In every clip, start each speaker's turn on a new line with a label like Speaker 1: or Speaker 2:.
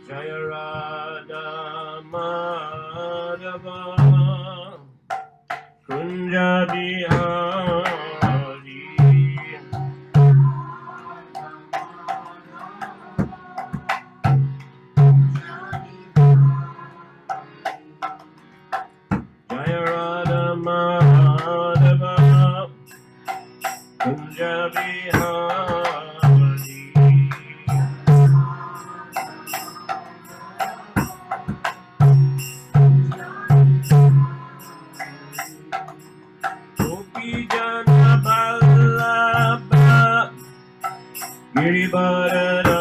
Speaker 1: Jaya Radha Madhava Kunja Bihari Jaya Radha Madhava Kunja Bihari Gopi Jana Vallabha Girivardhari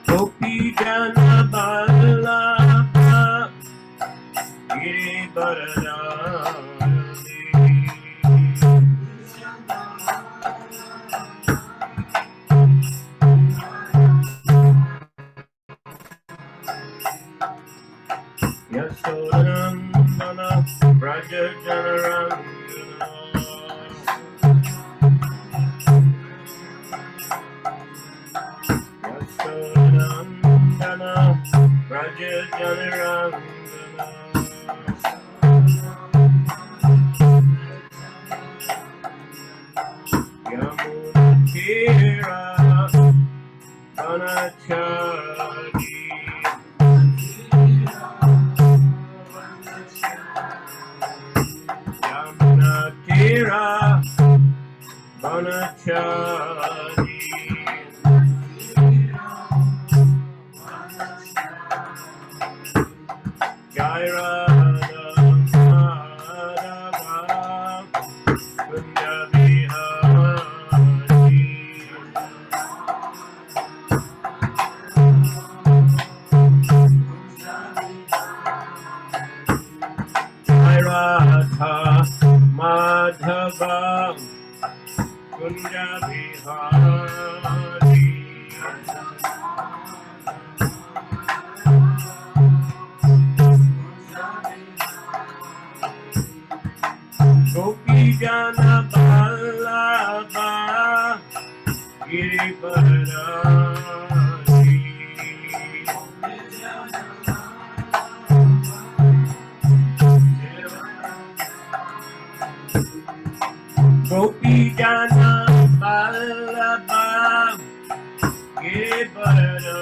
Speaker 1: Gopi Jana Vallabha Girivardhari Yasodhanandana Braja Janarandana Yasodhanandana Braja Janarandana Yamunatira Vanachari Yamunatira Vanachari Jai Radha Madhava Kunja Bihari Jai Radha Madhava Kunja Bihari Gopi Jana Vallabha Girivardhari Gopi Jana Vallabha Girivardhari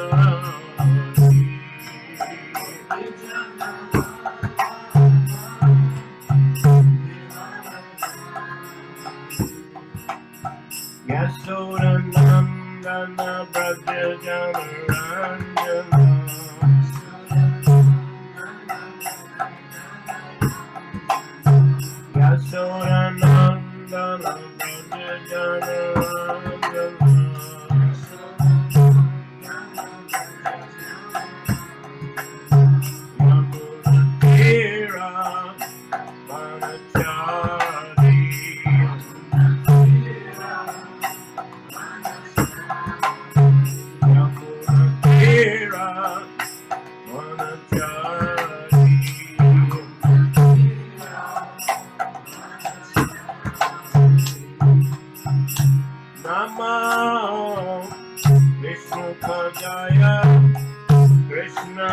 Speaker 1: Yasodhanandana Braja Janarandana Yasodhanandana Braja Janarandana Yamunatira Vanachari Yamunatira Vanachari Namo Vishnu Padaya Krishna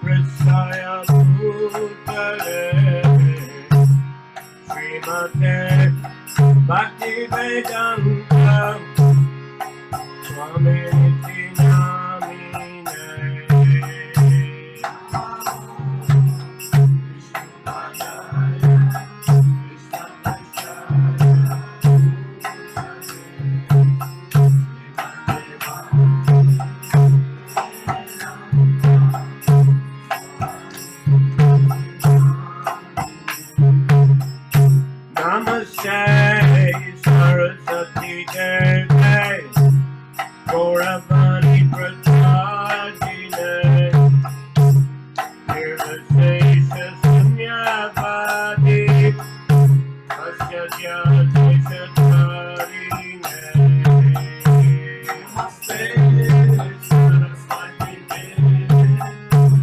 Speaker 1: Prasaya Bhutale Srimate Bhakti Vedanta Swami Niti Namine Namaste Saraswati Devi Gauravani Prachadine Nirvasesha Sunyavadi Asya Jyatesha Karine Namaste Saraswati Devi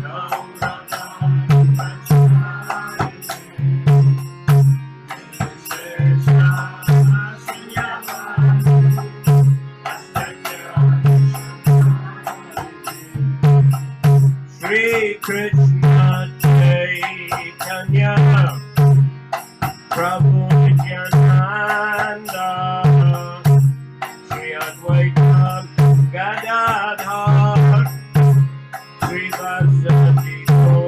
Speaker 1: Gauravani Prachadine Krishna Chaitanya Prabhu Nityananda Sri Advaita Gadadhar Sri Vasati Gaur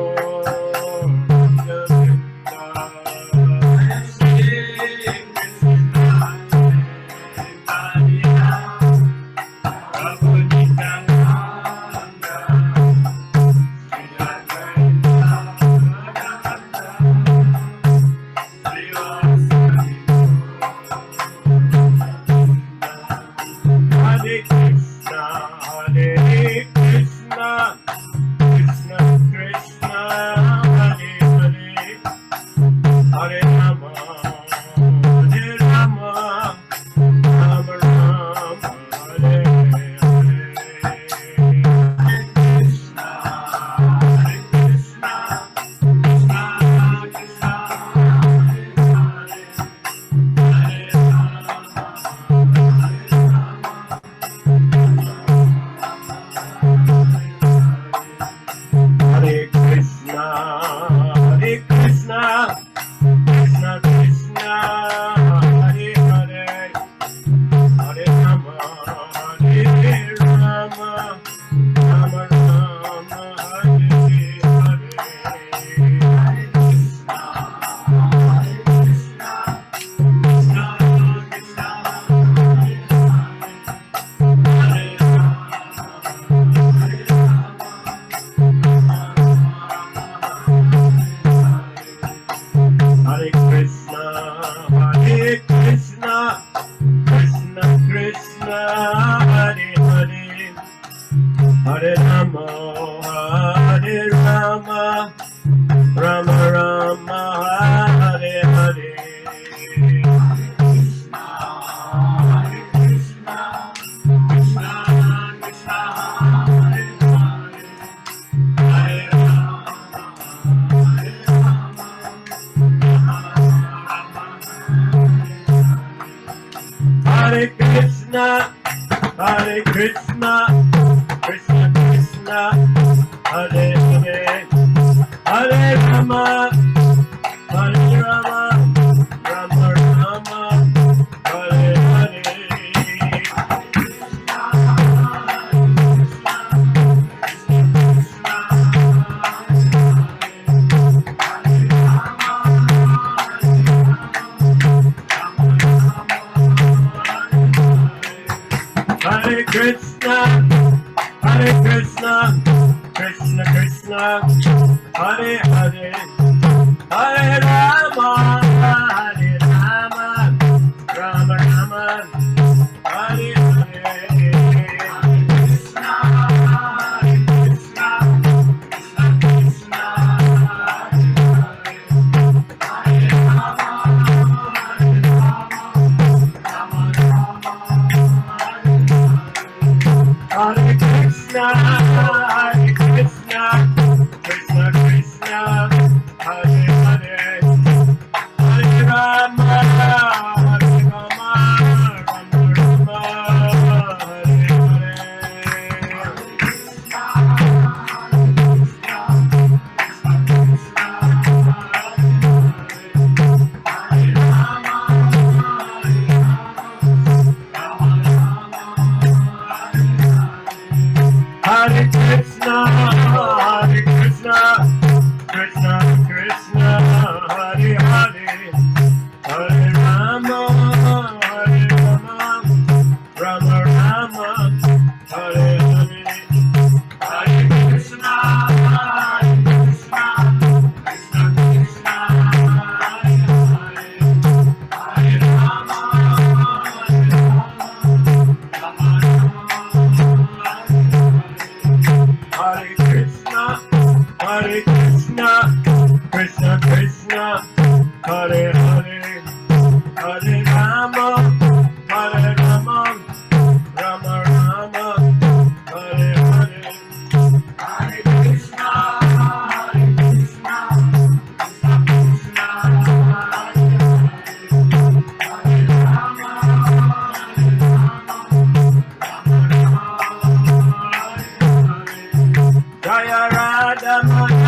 Speaker 1: Jaya Radha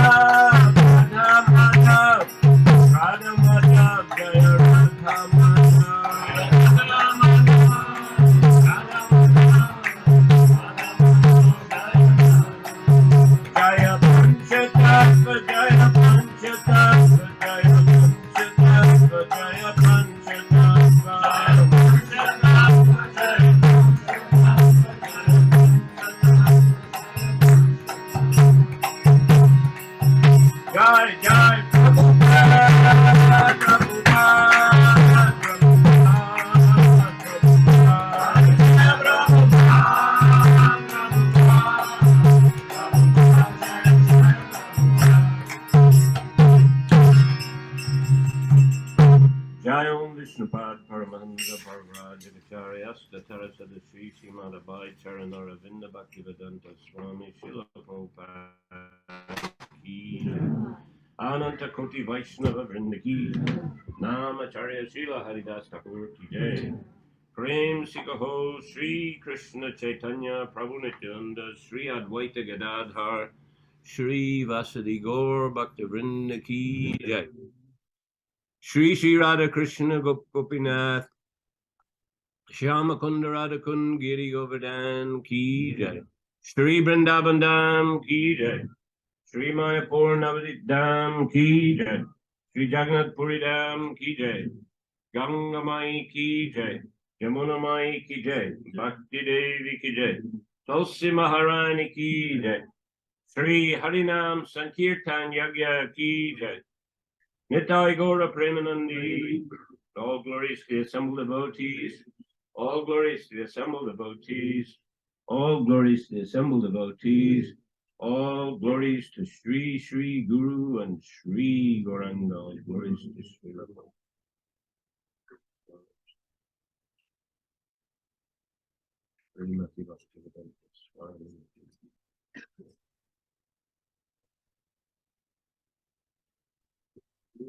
Speaker 1: Jai Jai Prabhupada, Prabhupada, Jai Om Vishnupad Paramahansa Parvrajagacharya Statarasada Sri Srimad Abhayacharya Vinda Bhaktivedanta Swami Srila Prabhupada Ki Ananta Koti Vaishnava Vrinda Ki Namacharya Srila Haridas Thakur Ki Jai Prem Sikaho Sri Krishna Chaitanya Prabhu Nityananda Sri Advaita Gadadhar Sri Vasadi Gaur Bhakta Vrinda Ki Jai Shri Shri Radha Krishna Gopinath Shyama Kunda Radha Kund Giri Govardhan Ki Jai Shri Vrindavan Dham Ki Jai Shri Mayapur Navadip Dham Ki Jai Shri Jagannath Puri Dham Ki Jai Ganga Mai Ki Jai Yamuna Mai Ki Jai Bhakti Devi Ki Jai Tulsi Maharani Ki Jai Shri Harinam Sankirtan Yagya Ki Jai Nitai Gaura Premanandi, all glories to the assembled devotees, all glories to the assembled devotees, all glories to the assembled devotees, all glories to Sri Sri Guru and Sri Gauranga, all glories to Sri Lama. You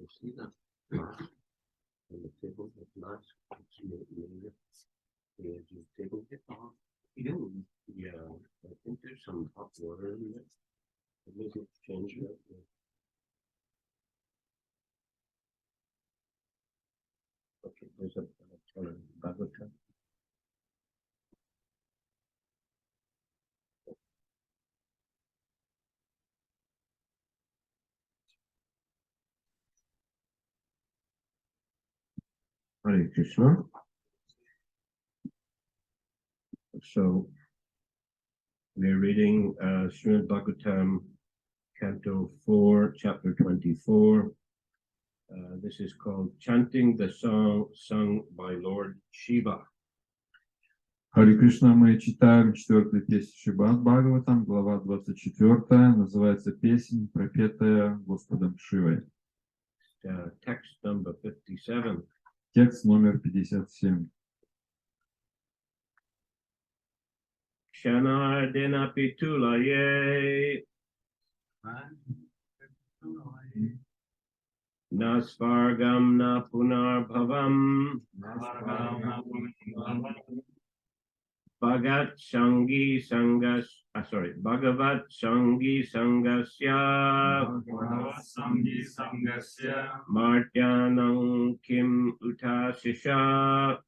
Speaker 1: see that on the table at last, the table get off. Yeah, I think there's some hot water in there. Maybe change that. Okay, there's a Bhagavatam. Hare Krishna. So we're reading Shrimad Bhagavatam, Canto 4, Chapter 24. This is called Chanting the Song Sung by Lord Shiva.
Speaker 2: Харе Кришна, мы читаем 4-ю песню Шримад Бхагаватам, глава 24, называется «Песнь, пропетая Господом Шивой».
Speaker 1: Text number 57.
Speaker 2: Текст номер 57.
Speaker 1: Shanardena Pitulaye Nasvargam na Punarbhavam Bhagat Sangi Sangas Bhagavat Sangi Sangasya Martyanam Kim Utasisha.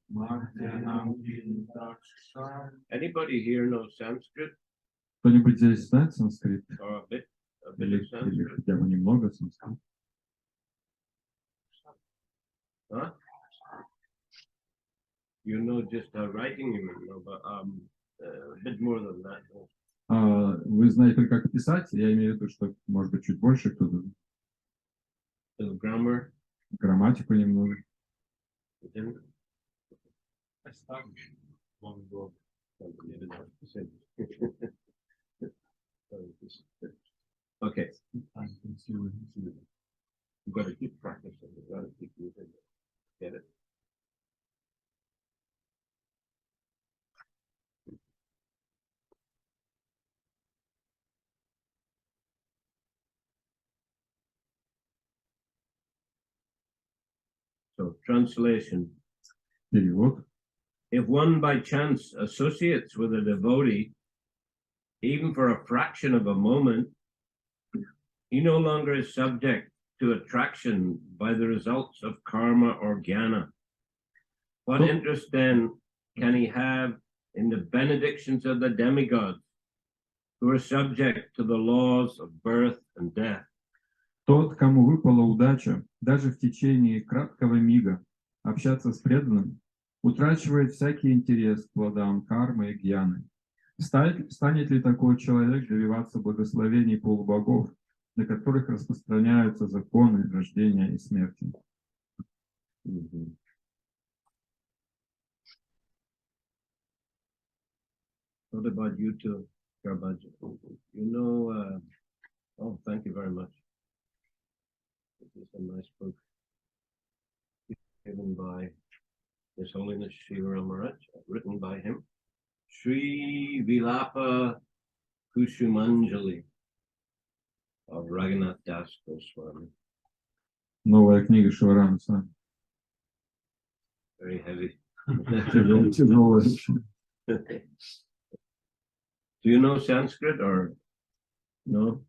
Speaker 1: Anybody here know Sanskrit?
Speaker 2: Кто-нибудь здесь знает санскрит?
Speaker 1: Or a bit
Speaker 2: Или
Speaker 1: of Sanskrit?
Speaker 2: хотя бы немного санскрита?
Speaker 1: Huh? You know just writing, you know, but a bit more than that.
Speaker 2: Вы знаете только как писать, я имею в виду, что может быть чуть больше кто-то.
Speaker 1: Grammar.
Speaker 2: Грамматику немного.
Speaker 1: Okay. You've got to keep practicing. You've got to keep using it. Get it? So, translation.
Speaker 2: Перевод.
Speaker 1: If one by chance associates with a devotee, even for a fraction of a moment, he no longer is subject to attraction by the results of karma or jnana. What interest then can he have in the benedictions of the demigods, who are subject to the laws of birth and death?
Speaker 2: Тот, кому выпала удача, даже в течение краткого мига, общаться с преданным, утрачивает всякий интерес к плодам кармы и гьяны. Станет ли такой человек добиваться благословений полубогов, на которых распространяются законы рождения и смерти?
Speaker 1: What about you two, Sharbaj? You know, oh, thank you very much. This is a nice book given by His Holiness Shiva Maharaj, written by him. Sri Vilapa Kushumanjali of Raghunath Das Goswami.
Speaker 2: Новая книга Шиварама Свами.
Speaker 1: Very heavy.
Speaker 2: Тяжелая.
Speaker 1: Do you know Sanskrit or no?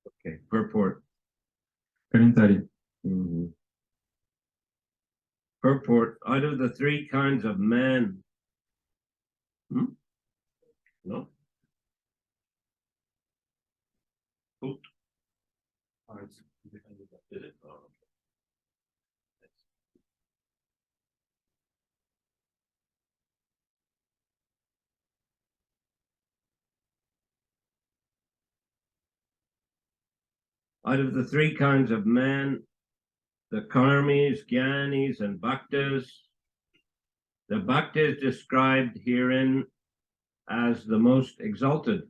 Speaker 1: Okay, purport.
Speaker 2: Комментарий.
Speaker 1: Purport. Out of the three kinds of men. No? Put. Did it? Oh, okay. Out of the three kinds of men, the karmis, jnanis, and bhaktas, the bhaktas described herein as the most exalted.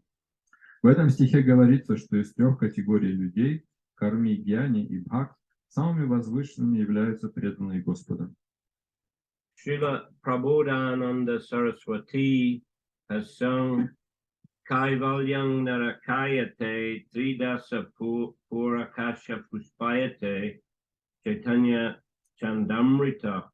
Speaker 2: В этом стихе говорится, что из трех категорий людей, карми, гьяни и бхакт, самыми возвышенными являются преданные Господа.
Speaker 1: Srila Prabodhananda Saraswati has sung Kaivalyam Narakayate Tridasa Purakasha Puspayate Chaitanya Chandamrita.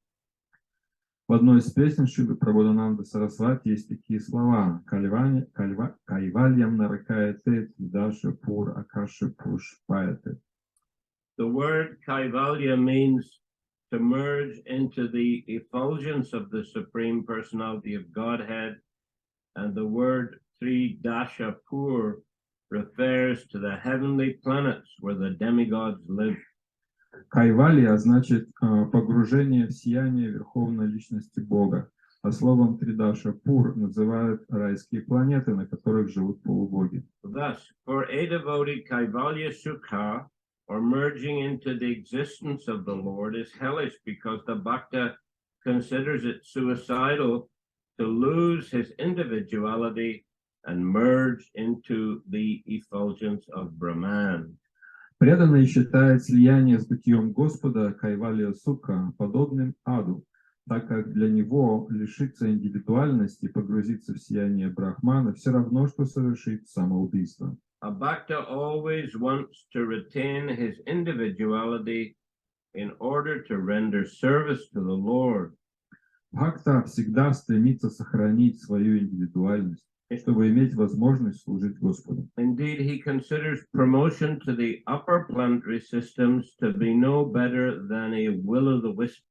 Speaker 2: В одной из песен Шрила Прабодхананда Сарасвати есть такие слова: Кайвальям наракаяте Тридаша Пур Акаша Пушпаяте.
Speaker 1: The word Kaivalya means to merge into the effulgence of the Supreme Personality of Godhead, and the word Tridasha Pur refers to the heavenly planets where the demigods live.
Speaker 2: Кайвалья значит погружение в сияние Верховной Личности Бога, а словом Тридаша Пур называют райские планеты, на которых живут полубоги.
Speaker 1: Thus, for a devotee, Kaivalya Sukha, or merging into the existence of the Lord, is hellish because the bhakta considers it suicidal to lose his individuality and merge into the effulgence of Brahman.
Speaker 2: Преданный считает слияние с бытием Господа Кайвалья Сукха подобным аду, так как для него лишиться индивидуальности и погрузиться в сияние Брахмана все равно, что совершить самоубийство.
Speaker 1: A bhakta always wants to retain his individuality in order to render service to the Lord.
Speaker 2: Бхакта всегда стремится сохранить свою индивидуальность, чтобы иметь возможность служить Господу.
Speaker 1: Indeed, he considers promotion to the upper planetary systems to be no better than a will-o'-the-wisp.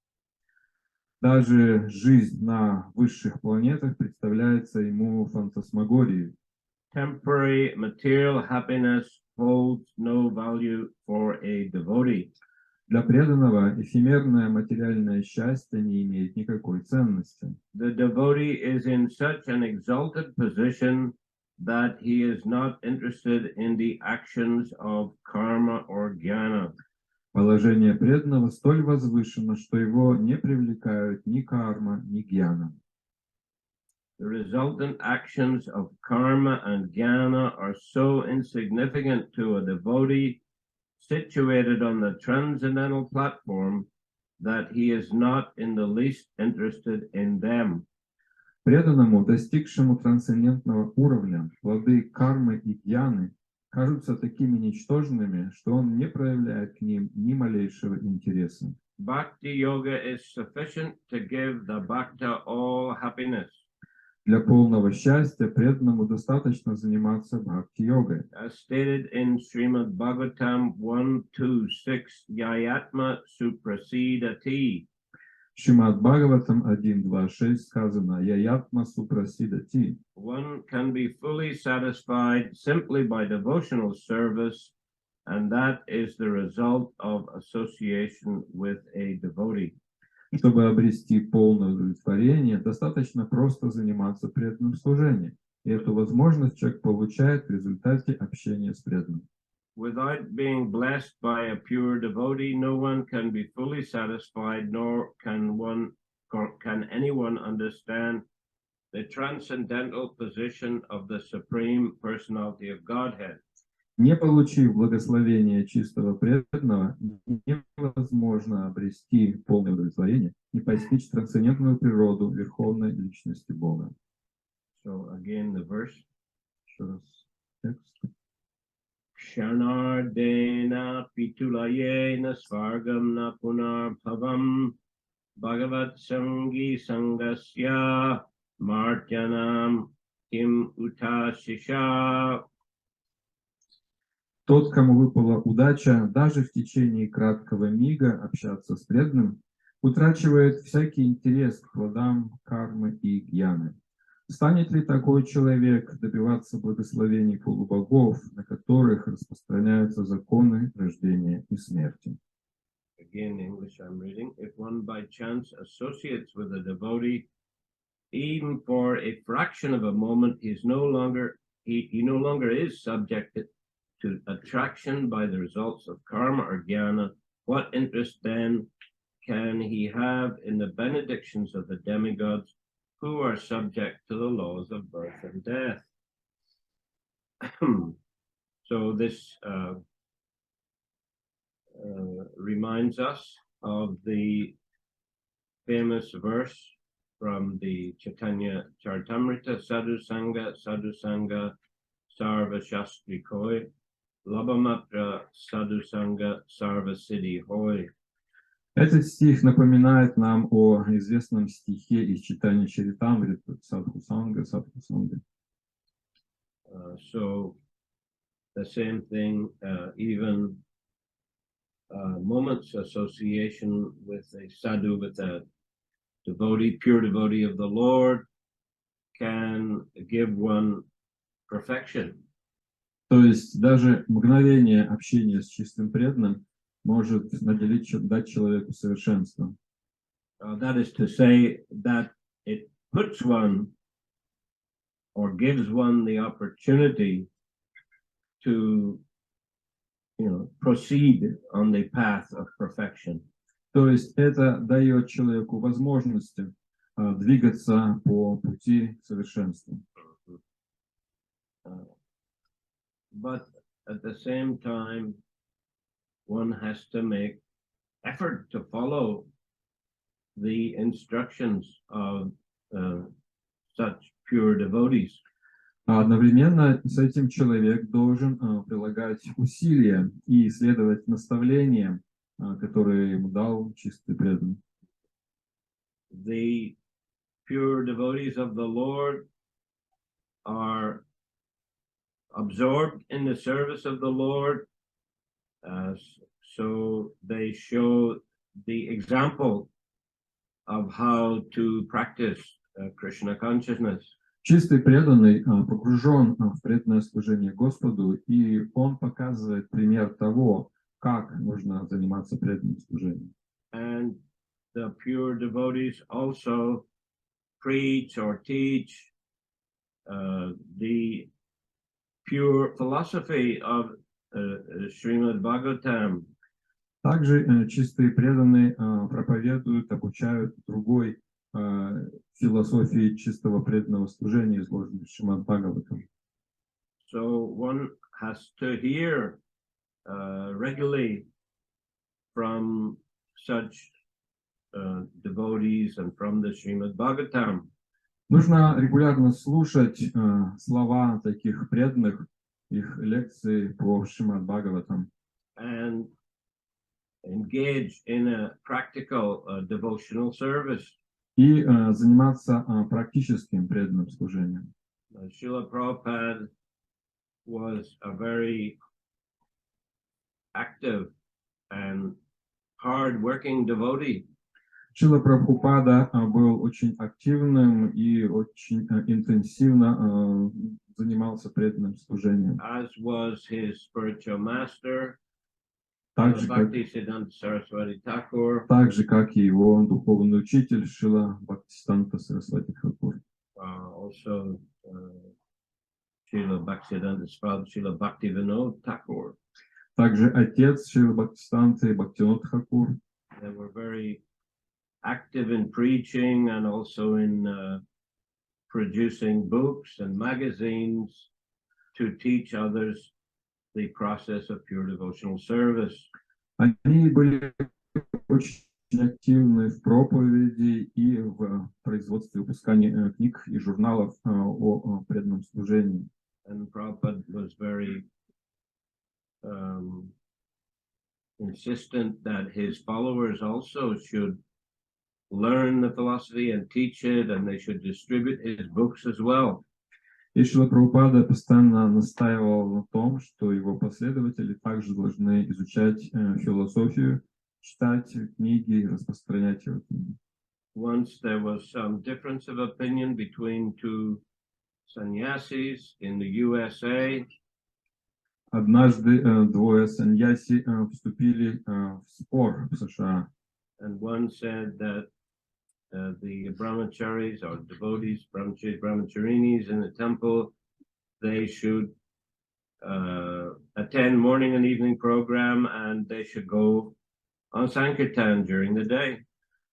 Speaker 2: Даже жизнь на высших планетах представляется ему фантасмагорией.
Speaker 1: Temporary material happiness holds no value for a devotee.
Speaker 2: Для преданного эфемерное материальное счастье не имеет никакой ценности.
Speaker 1: The devotee is in such an exalted position that he is not interested in the actions of karma or jnana.
Speaker 2: Положение преданного столь возвышено, что его не привлекают ни карма, ни гьяна.
Speaker 1: The resultant actions of karma and jnana are so insignificant to a devotee situated on the transcendental platform that he is not in the least interested in them.
Speaker 2: Преданному, достигшему трансцендентного уровня, плоды кармы и гьяны кажутся такими ничтожными, что он не проявляет к ним ни малейшего интереса.
Speaker 1: Bhakti yoga is sufficient to give the bhakta all happiness.
Speaker 2: Для полного счастья преданному достаточно заниматься бхакти-йогой.
Speaker 1: As stated in Шримад Бхагаватам 1.2.6, Yayatma Suprasidati.
Speaker 2: Шримад Бхагаватам 1.2.6 сказано «Яятма супрасидати».
Speaker 1: One can be fully satisfied simply by devotional service and that is the result of association with a devotee.
Speaker 2: Чтобы обрести полное удовлетворение, достаточно просто заниматься преданным служением. И эту возможность человек получает в результате общения с преданным.
Speaker 1: Without being blessed by a pure devotee, no one can be fully satisfied, nor can anyone understand the transcendental position of the Supreme Personality of Godhead.
Speaker 2: Не получив благословения чистого преданного, невозможно обрести полное удовлетворение и постичь трансцендентную природу Верховной Личности Бога.
Speaker 1: So again, the verse.
Speaker 2: Еще раз текст.
Speaker 1: Kshanardena pitulayena svargam na punarbhavam Bhagavat Sangi Sangasya Martyanam Kim Utashisha.
Speaker 2: Тот, кому выпала удача, даже в течение краткого мига общаться с преданным, утрачивает всякий интерес к плодам кармы и гьяны. Станет ли такой человек добиваться благословений полубогов, на которых распространяются законы рождения и смерти?
Speaker 1: Again, in English I'm reading. If one by chance associates with a devotee, even for a fraction of a moment, he no longer is subjected to attraction by the results of karma or jnana. What interest then can he have in the benedictions of the demigods who are subject to the laws of birth and death? So this reminds us of the famous verse from the Chaitanya Charitamrita, Sadhu Sangha, Sarva Shastri Koi, Labhamatra Sadhu Sangha, Sarva Siddhi Hoi.
Speaker 2: Этот стих напоминает нам о известном стихе из читания Чаритамриты Садху Санга, Садху Санга.
Speaker 1: So the same thing, even moments association with a sadhu, with a devotee, pure devotee of the Lord, can give one perfection.
Speaker 2: То есть даже мгновение общения с чистым преданным может дать человеку совершенство.
Speaker 1: That is to say that it puts one or gives one the opportunity to, proceed on the path of perfection.
Speaker 2: То есть это дает человеку возможность двигаться по пути совершенства.
Speaker 1: But at the same time, one has to make effort to follow the instructions of such pure devotees.
Speaker 2: Одновременно с этим человек должен прилагать усилия и следовать наставлениям, которые ему дал чистый преданный.
Speaker 1: The pure devotees of the Lord are absorbed in the service of the Lord, so they show the example of how to practice Krishna consciousness.
Speaker 2: Чистый преданный погружен в преданное служение Господу, и он показывает пример того, как нужно заниматься преданным служением.
Speaker 1: And the pure devotees also preach or teach the pure philosophy of Шримад Бхагаватам.
Speaker 2: Также чистые преданные проповедуют, обучают другой философии чистого преданного служения, изложенной в Шримад Бхагаватам.
Speaker 1: So one has to hear regularly from such devotees and from the Шримад Bhagavatam.
Speaker 2: Нужно регулярно слушать слова таких преданных, их лекции по Шримад Бхагаватам.
Speaker 1: And engage in a practical devotional service.
Speaker 2: И заниматься практическим преданным служением.
Speaker 1: Srila Prabhupada was a very active and hard-working devotee.
Speaker 2: Шрила Прабхупада был очень активным и очень интенсивно занимался преданным служением.
Speaker 1: As was his spiritual master,
Speaker 2: Так же,
Speaker 1: Bhaktisiddhanta Saraswati Thakur,
Speaker 2: как и его духовный учитель Шрила Бхактисиданта Сарасвати Тхакур.
Speaker 1: also Srila Bhaktisiddhanta's father, Srila Bhaktivinoda Thakur.
Speaker 2: Также отец Шрила Бхактисиданта и Бхактивинода Тхакур.
Speaker 1: They were very active in preaching and also in producing books and magazines to teach others the process of pure devotional service.
Speaker 2: Они были очень активны в проповеди и в производстве выпускания книг и журналов о преданном служении.
Speaker 1: And Prabhupada was very insistent that his followers also should learn the philosophy and teach it, and they should distribute his books as well.
Speaker 2: И Шрила Прабхупада постоянно настаивал на том, что его последователи также должны изучать философию, читать книги и распространять его книги.
Speaker 1: Once there was some difference of opinion between two sannyasis in the USA.
Speaker 2: Однажды двое саньяси вступили в спор в США.
Speaker 1: And one said that the brahmacharis or devotees, brahmacharis, brahmacharinis in the temple, they should attend morning and evening program, and they should go on Sankirtan during the day.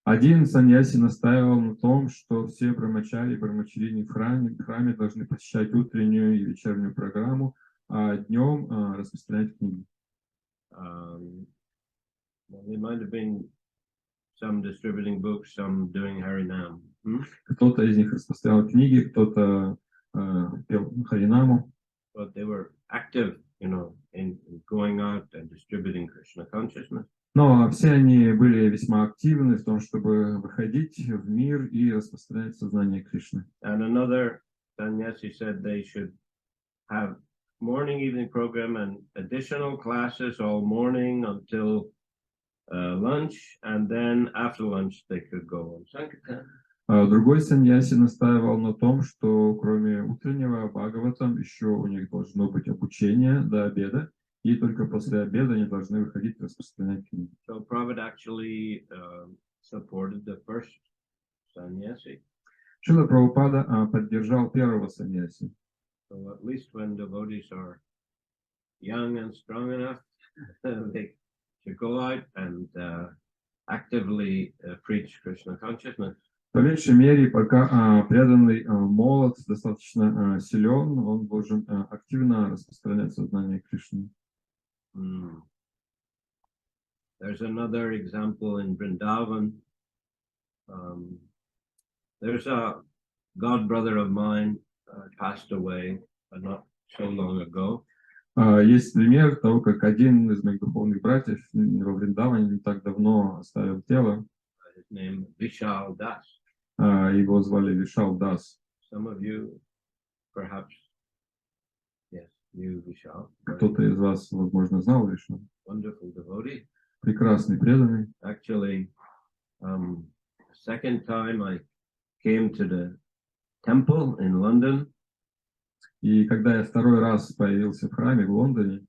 Speaker 2: Один саньяси настаивал на том, что все брамачари и брамачарини в храме должны посещать утреннюю и вечернюю программу, а днем распространять книги.
Speaker 1: There might have been some distributing books, some doing Harinam.
Speaker 2: Кто-то из них распространял книги, кто-то пел Харинаму.
Speaker 1: But they were active, in going out and distributing Krishna consciousness.
Speaker 2: Но все они были весьма активны в том, чтобы выходить в мир и распространять сознание Кришны.
Speaker 1: And another sannyasi said they should have morning, evening program and additional classes all morning until lunch, and then after lunch they could go on Sankirtan.
Speaker 2: Другой саньяси настаивал на том, что кроме утреннего Бхагаватам еще у них должно быть обучение до обеда, и только после обеда они должны выходить и распространять книги.
Speaker 1: So Prabhupada actually supported the first sannyasi.
Speaker 2: Шрила Прабхупада поддержал первого саньяси.
Speaker 1: So at least when devotees are young and strong enough, they should go out and actively preach Krishna consciousness.
Speaker 2: По меньшей мере, пока преданный молод, достаточно силен, он должен активно распространять сознание Кришны.
Speaker 1: There's another example in Vrindavan. There's a god brother of mine passed away not so long ago.
Speaker 2: Есть пример того, как один из моих духовных братьев во Вриндаване не так давно оставил тело.
Speaker 1: His name Vishal Das.
Speaker 2: Его звали Вишал Дас.
Speaker 1: Some of you perhaps knew Vishal.
Speaker 2: Кто-то из вас, возможно, знал Вишал.
Speaker 1: Wonderful devotee.
Speaker 2: Прекрасный преданный.
Speaker 1: Actually, second time I came to the temple in London.
Speaker 2: И когда я второй раз появился в храме в Лондоне,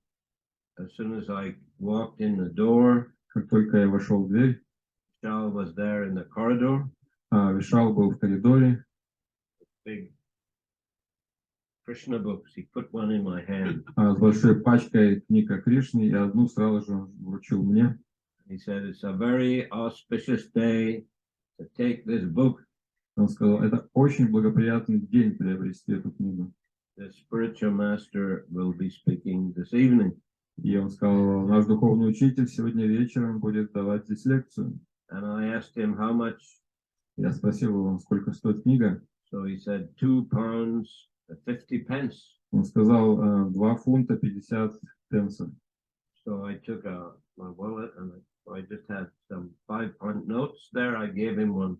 Speaker 1: as soon as I walked in the door,
Speaker 2: как только я вошел в дверь,
Speaker 1: Vishal was there in the corridor.
Speaker 2: Вишал был в коридоре.
Speaker 1: Big Krishna books. He put one in my hand.
Speaker 2: С большой пачкой книг о Кришне, и одну сразу же вручил мне.
Speaker 1: He said, it's a very auspicious day to take this book.
Speaker 2: Он сказал, это очень благоприятный день приобрести эту книгу.
Speaker 1: The spiritual master will be speaking this evening.
Speaker 2: И он сказал, наш духовный учитель сегодня вечером будет давать здесь лекцию.
Speaker 1: And I asked him how much.
Speaker 2: Я спросил его, сколько стоит книга.
Speaker 1: So he said £2 50 pence.
Speaker 2: Он сказал, 2 фунта 50 пенсов.
Speaker 1: So I took my wallet and I just had some 5-pound notes there. I gave him one.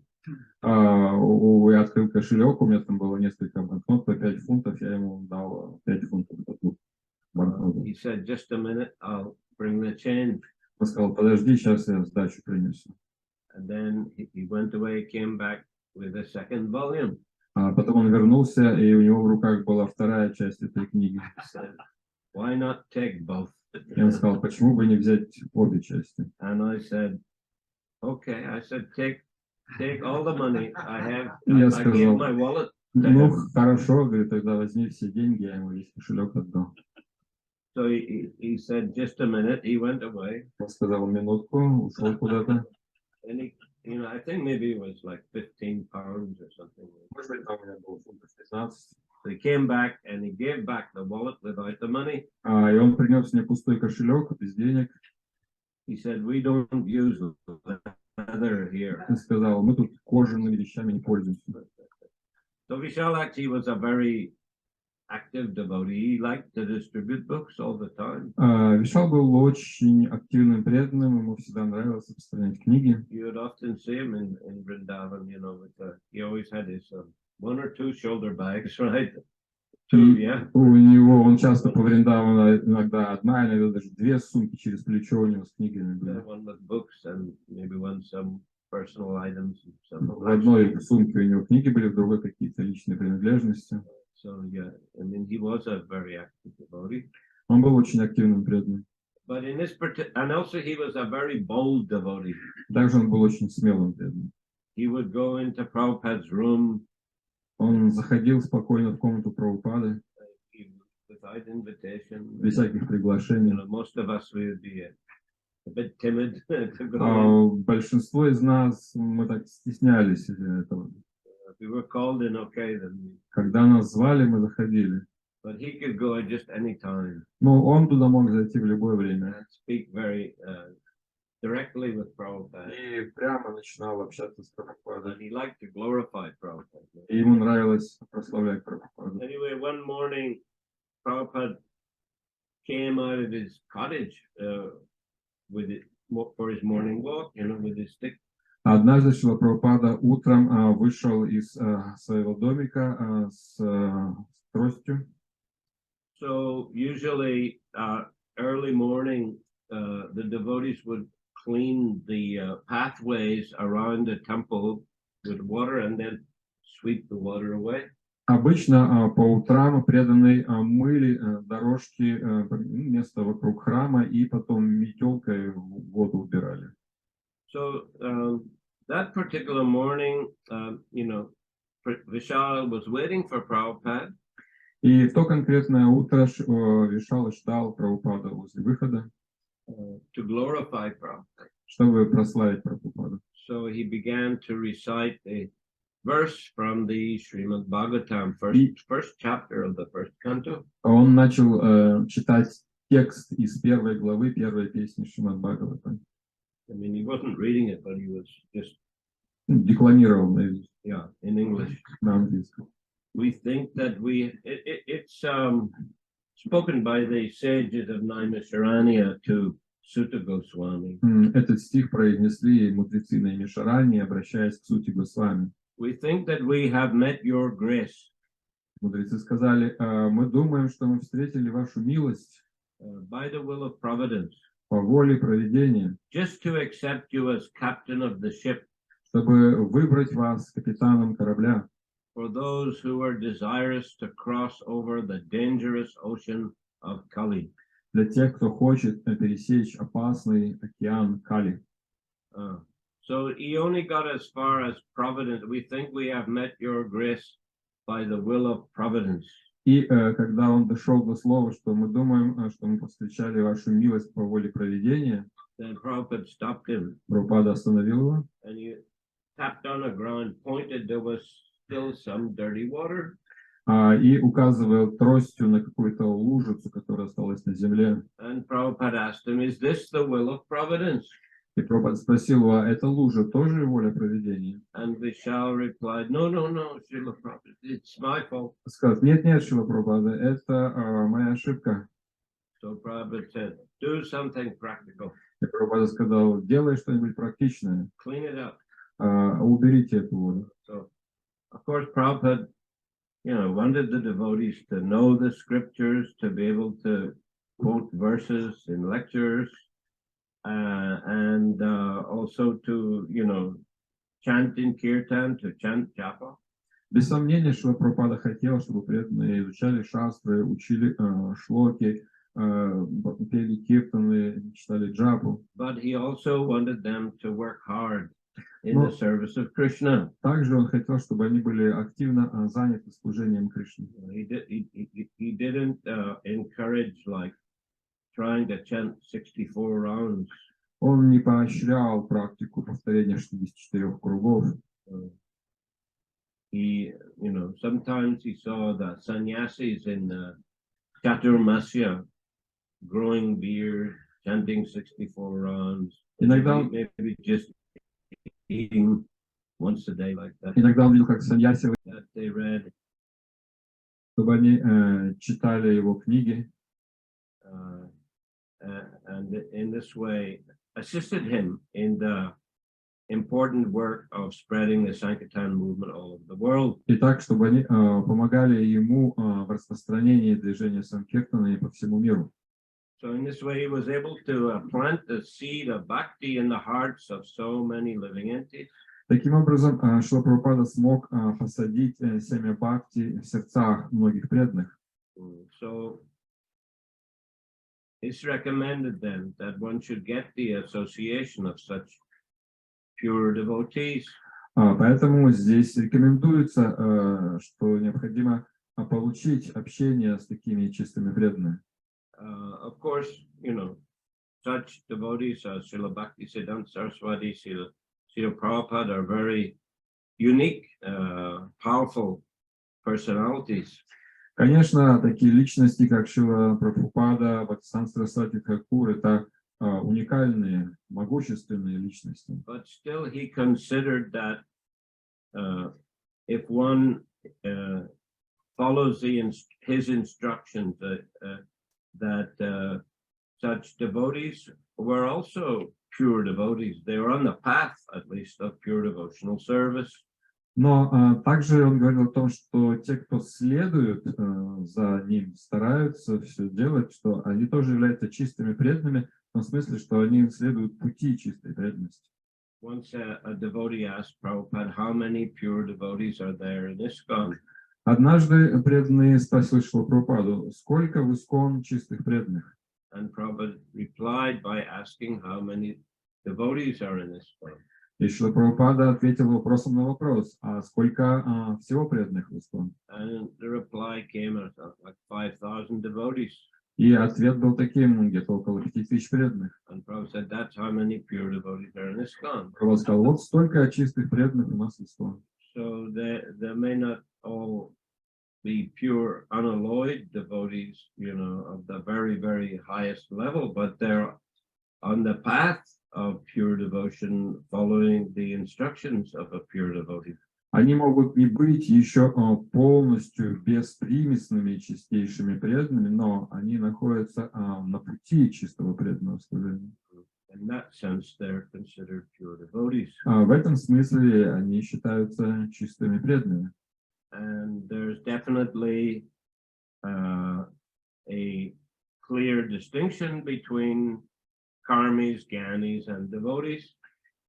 Speaker 2: Я открыл кошелек, у меня там было несколько банкнот по 5 фунтов, я ему дал 5 фунтов.
Speaker 1: He said, just a minute, I'll bring the change.
Speaker 2: Он сказал, подожди, сейчас я сдачу принесу.
Speaker 1: And then he went away, came back with a second volume.
Speaker 2: А потом он вернулся, и у него в руках была вторая часть этой книги.
Speaker 1: He said, why not take both?
Speaker 2: И он сказал, почему бы не взять обе части?
Speaker 1: And I said, okay. I said, take all the money I have.
Speaker 2: Я
Speaker 1: I gave
Speaker 2: сказал,
Speaker 1: my wallet.
Speaker 2: ну хорошо, говорит, тогда возьми все деньги, я ему весь кошелек отдал.
Speaker 1: So he said, just a minute. He went away.
Speaker 2: Он сказал минутку, ушел куда-то.
Speaker 1: And he, I think maybe it was like 15 pounds or something.
Speaker 2: Может быть, там у меня было фунтов 15.
Speaker 1: So he came back and he gave back the wallet without the money.
Speaker 2: И он принес мне пустой кошелек без денег.
Speaker 1: He said, we don't use leather here.
Speaker 2: Он сказал, мы тут кожаными вещами не пользуемся.
Speaker 1: So Vishal actually was a very active devotee. He liked to distribute books all the time.
Speaker 2: Вишал был очень активным преданным, ему всегда нравилось распространять книги.
Speaker 1: You would often see him in Vrindavan, he always had his one or two shoulder bags, right? Two, yeah.
Speaker 2: У него, он часто по Вриндавану, иногда одна, иногда даже две сумки через плечо у него с книгами были.
Speaker 1: One with books and maybe some personal items.
Speaker 2: В одной сумке у него книги были, в другой какие-то личные принадлежности.
Speaker 1: So yeah, I mean, he was a very active devotee.
Speaker 2: Он был очень активным преданным.
Speaker 1: But in this and also he was a very bold devotee.
Speaker 2: Также он был очень смелым преданным.
Speaker 1: He would go into Prabhupada's room.
Speaker 2: Он заходил спокойно в комнату Прабхупады.
Speaker 1: Without invitation.
Speaker 2: Без всяких приглашений.
Speaker 1: Most of us would be a bit timid to go in.
Speaker 2: Большинство из нас, мы так стеснялись этого.
Speaker 1: We were called in, okay, then.
Speaker 2: Когда нас звали, мы заходили.
Speaker 1: But he could go at just any time.
Speaker 2: Но он туда мог зайти в любое время.
Speaker 1: And speak very directly with Prabhupada.
Speaker 2: И прямо начинал общаться с Прабхупадой.
Speaker 1: And he liked to glorify Prabhupada.
Speaker 2: И ему нравилось прославлять Прабхупаду.
Speaker 1: Anyway, one morning, Prabhupada came out of his cottage for his morning walk, with his stick.
Speaker 2: Однажды Шрила Прабхупада утром вышел из своего домика с тростью.
Speaker 1: So usually early morning, the devotees would clean the pathways around the temple with water and then sweep the water away.
Speaker 2: Обычно по утрам преданные мыли дорожки, место вокруг храма, и потом метелкой воду убирали.
Speaker 1: So that particular morning, Vishal was waiting for Prabhupada.
Speaker 2: И в то конкретное утро Вишал ждал Прабхупада возле выхода,
Speaker 1: to glorify Prabhupada.
Speaker 2: Чтобы прославить Прабхупаду.
Speaker 1: So he began to recite the verse from the Шримад Бхагаватам, first chapter of the first canto.
Speaker 2: Он начал читать текст из первой главы первой песни Шримад Бхагаватам.
Speaker 1: I mean, he wasn't reading it, but he was just
Speaker 2: декламировал наизусть.
Speaker 1: Yeah, in English.
Speaker 2: На английском.
Speaker 1: We think that it's spoken by the sages of Naimisharanya to Sutta Goswami.
Speaker 2: Этот стих произнесли мудрецы Наймишарани, обращаясь к Сути Госвами.
Speaker 1: We think that we have met your grace.
Speaker 2: Мудрецы сказали, мы думаем, что мы встретили вашу милость
Speaker 1: by the will of providence.
Speaker 2: По воле провидения.
Speaker 1: Just to accept you as captain of the ship.
Speaker 2: Чтобы выбрать вас капитаном корабля.
Speaker 1: For those who are desirous to cross over the dangerous ocean of Kali.
Speaker 2: Для тех, кто хочет пересечь опасный океан Кали.
Speaker 1: So he only got as far as providence. We think we have met your grace by the will of providence.
Speaker 2: И когда он дошел до слова, что мы думаем, что мы повстречали вашу милость по воле провидения,
Speaker 1: then Prabhupada stopped him.
Speaker 2: Прабхупада остановил его.
Speaker 1: And he tapped on the ground, pointed. There was still some dirty water.
Speaker 2: И указывал тростью на какую-то лужицу, которая осталась на земле.
Speaker 1: And Prabhupada asked him, "Is this the will of providence?"
Speaker 2: И Прабхупада спросил его, эта лужа тоже воля провидения?
Speaker 1: And Vishal replied, "No, Srila Prabhupada, it's my fault."
Speaker 2: Сказал, нет, Шрила Прабхупада, это моя ошибка.
Speaker 1: So Prabhupada said, "Do something practical."
Speaker 2: И Прабхупада сказал, делай что-нибудь практичное.
Speaker 1: Clean it up.
Speaker 2: Уберите эту воду.
Speaker 1: So, of course, Prabhupada, wanted the devotees to know the scriptures, to be able to quote verses in lectures. and also to, chant in kirtan, to chant japa.
Speaker 2: Без сомнения, Шрила Прабхупада хотел, чтобы преданные изучали шастры, учили шлоки, пели киртаны, читали джапу.
Speaker 1: But he also wanted them to work hard in the service of Krishna.
Speaker 2: Также он хотел, чтобы они были активно заняты служением Кришне.
Speaker 1: He didn't encourage like trying to chant 64 rounds.
Speaker 2: Он не поощрял практику повторения 64 кругов.
Speaker 1: He, sometimes he saw the sannyasis in Chaturmasya growing beard, chanting 64 rounds.
Speaker 2: Иногда,
Speaker 1: maybe just eating once a day like that.
Speaker 2: Иногда он видел, как саньяси,
Speaker 1: That they read,
Speaker 2: чтобы они читали его книги.
Speaker 1: And in this way assisted him in the important work of spreading the Sankirtan movement all over the world.
Speaker 2: И так, чтобы они помогали ему в распространении движения Санкиртана по всему миру.
Speaker 1: So in this way, he was able to plant the seed of bhakti in the hearts of so many living entities.
Speaker 2: Таким образом, Шрила Прабхупада смог посадить семя бхакти в сердцах многих преданных.
Speaker 1: So it's recommended then that one should get the association of such pure devotees.
Speaker 2: Поэтому здесь рекомендуется, что необходимо получить общение с такими чистыми преданными.
Speaker 1: Of course, such devotees as Srila Bhaktisiddhanta Saraswati, Srila Prabhupada are very unique, powerful personalities.
Speaker 2: Конечно, такие личности, как Шрила Прабхупада, Бхактисиданта Сарасвати Тхакур, это уникальные, могущественные личности.
Speaker 1: But still, he considered that if one follows his instructions, that such devotees were also pure devotees. They were on the path, at least, of pure devotional service.
Speaker 2: Но также он говорил о том, что те, кто следует за ним, стараются все делать, что они тоже являются чистыми преданными, в том смысле, что они следуют пути чистой преданности.
Speaker 1: Once a devotee asked Prabhupada, how many pure devotees are there in ISKCON?
Speaker 2: Однажды преданные спросили Шрилу Прабхупаду, сколько в ИСККОН чистых преданных?
Speaker 1: And Prabhupada replied by asking how many devotees are in ISKCON.
Speaker 2: И Шрила Прабхупада ответил вопросом на вопрос, а сколько всего преданных в ИСККОН?
Speaker 1: And the reply came at like 5,000 devotees.
Speaker 2: И ответ был таким, где-то около 5000 преданных.
Speaker 1: And Prabhupada said, that's how many pure devotees are in ISKCON.
Speaker 2: Прабхупада сказал, вот столько чистых преданных у нас в ИСККОН.
Speaker 1: So there may not all be pure, unalloyed devotees, of the very, very highest level, but they're on the path of pure devotion, following the instructions of a pure devotee.
Speaker 2: Они могут не быть еще полностью беспримесными чистейшими преданными, но они находятся на пути чистого преданного служения.
Speaker 1: In that sense, they're considered pure devotees.
Speaker 2: В этом смысле они считаются чистыми преданными.
Speaker 1: And there's definitely a clear distinction between karmis, gyanis, and devotees.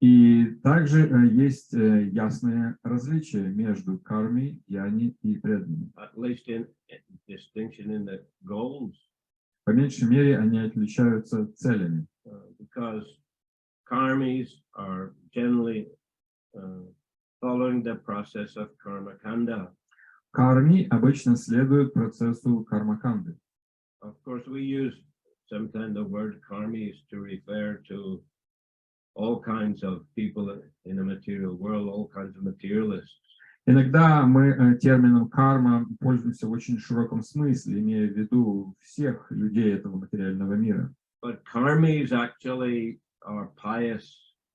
Speaker 2: И также есть ясное различие между карми, гьяни и преданными.
Speaker 1: At least in distinction in the goals.
Speaker 2: По меньшей мере, они отличаются целями.
Speaker 1: Because karmis are generally following the process of karma kanda.
Speaker 2: Карми обычно следуют процессу кармаканды.
Speaker 1: Of course, we use sometimes the word karmis to refer to all kinds of people in the material world, all kinds of materialists.
Speaker 2: Inogda мы термином карма пользуемся в очень широком смысле, имея в виду всех людей этого материального мира.
Speaker 1: But karmis actually are pious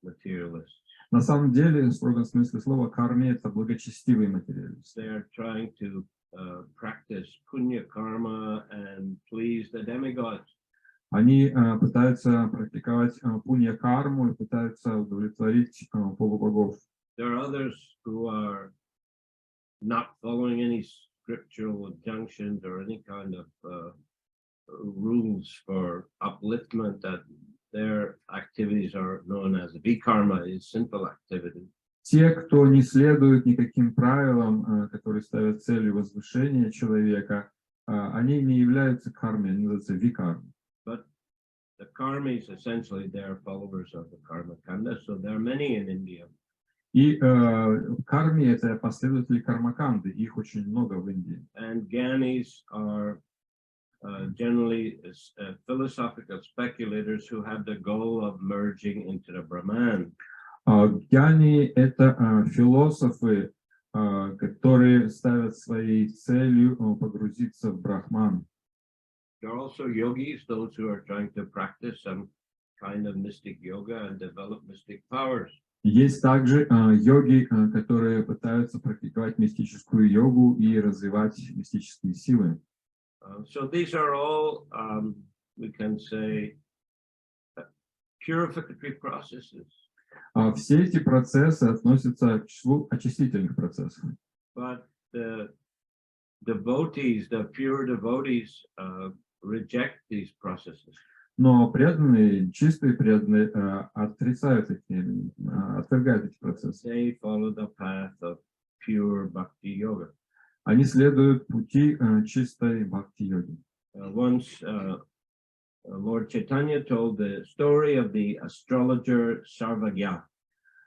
Speaker 1: materialists.
Speaker 2: На самом деле, в строгом смысле слова, карми — это благочестивый материалист.
Speaker 1: They are trying to practice punya karma and please the demigods.
Speaker 2: Они пытаются практиковать пунья-карму и пытаются удовлетворить полубогов.
Speaker 1: There are others who are not following any scriptural injunctions or any kind of rules for upliftment, that their activities are known as vikarma, is sinful activity.
Speaker 2: Те, кто не следует никаким правилам, которые ставят целью возвышения человека, они не являются кармой, они называются викармой.
Speaker 1: But the karmis, essentially, they are followers of the karma kanda, so there are many in India.
Speaker 2: И карми — это последователи кармаканды, их очень много в Индии.
Speaker 1: And gyanis are generally philosophical speculators who have the goal of merging into the Brahman.
Speaker 2: Гьяни — это философы, которые ставят своей целью погрузиться в Брахман.
Speaker 1: There are also yogis, those who are trying to practice some kind of mystic yoga and develop mystic powers.
Speaker 2: Есть также йоги, которые пытаются практиковать мистическую йогу и развивать мистические силы.
Speaker 1: So these are all, we can say, purificatory processes.
Speaker 2: Все эти процессы относятся к числу очистительных процессов.
Speaker 1: But the devotees, the pure devotees, reject these processes.
Speaker 2: Но преданные, чистые преданные, отрицают их, отвергают эти процессы.
Speaker 1: They follow the path of pure bhakti yoga.
Speaker 2: Они следуют пути чистой бхакти-йоги.
Speaker 1: Once Lord Chaitanya told the story of the astrologer Sarvagya.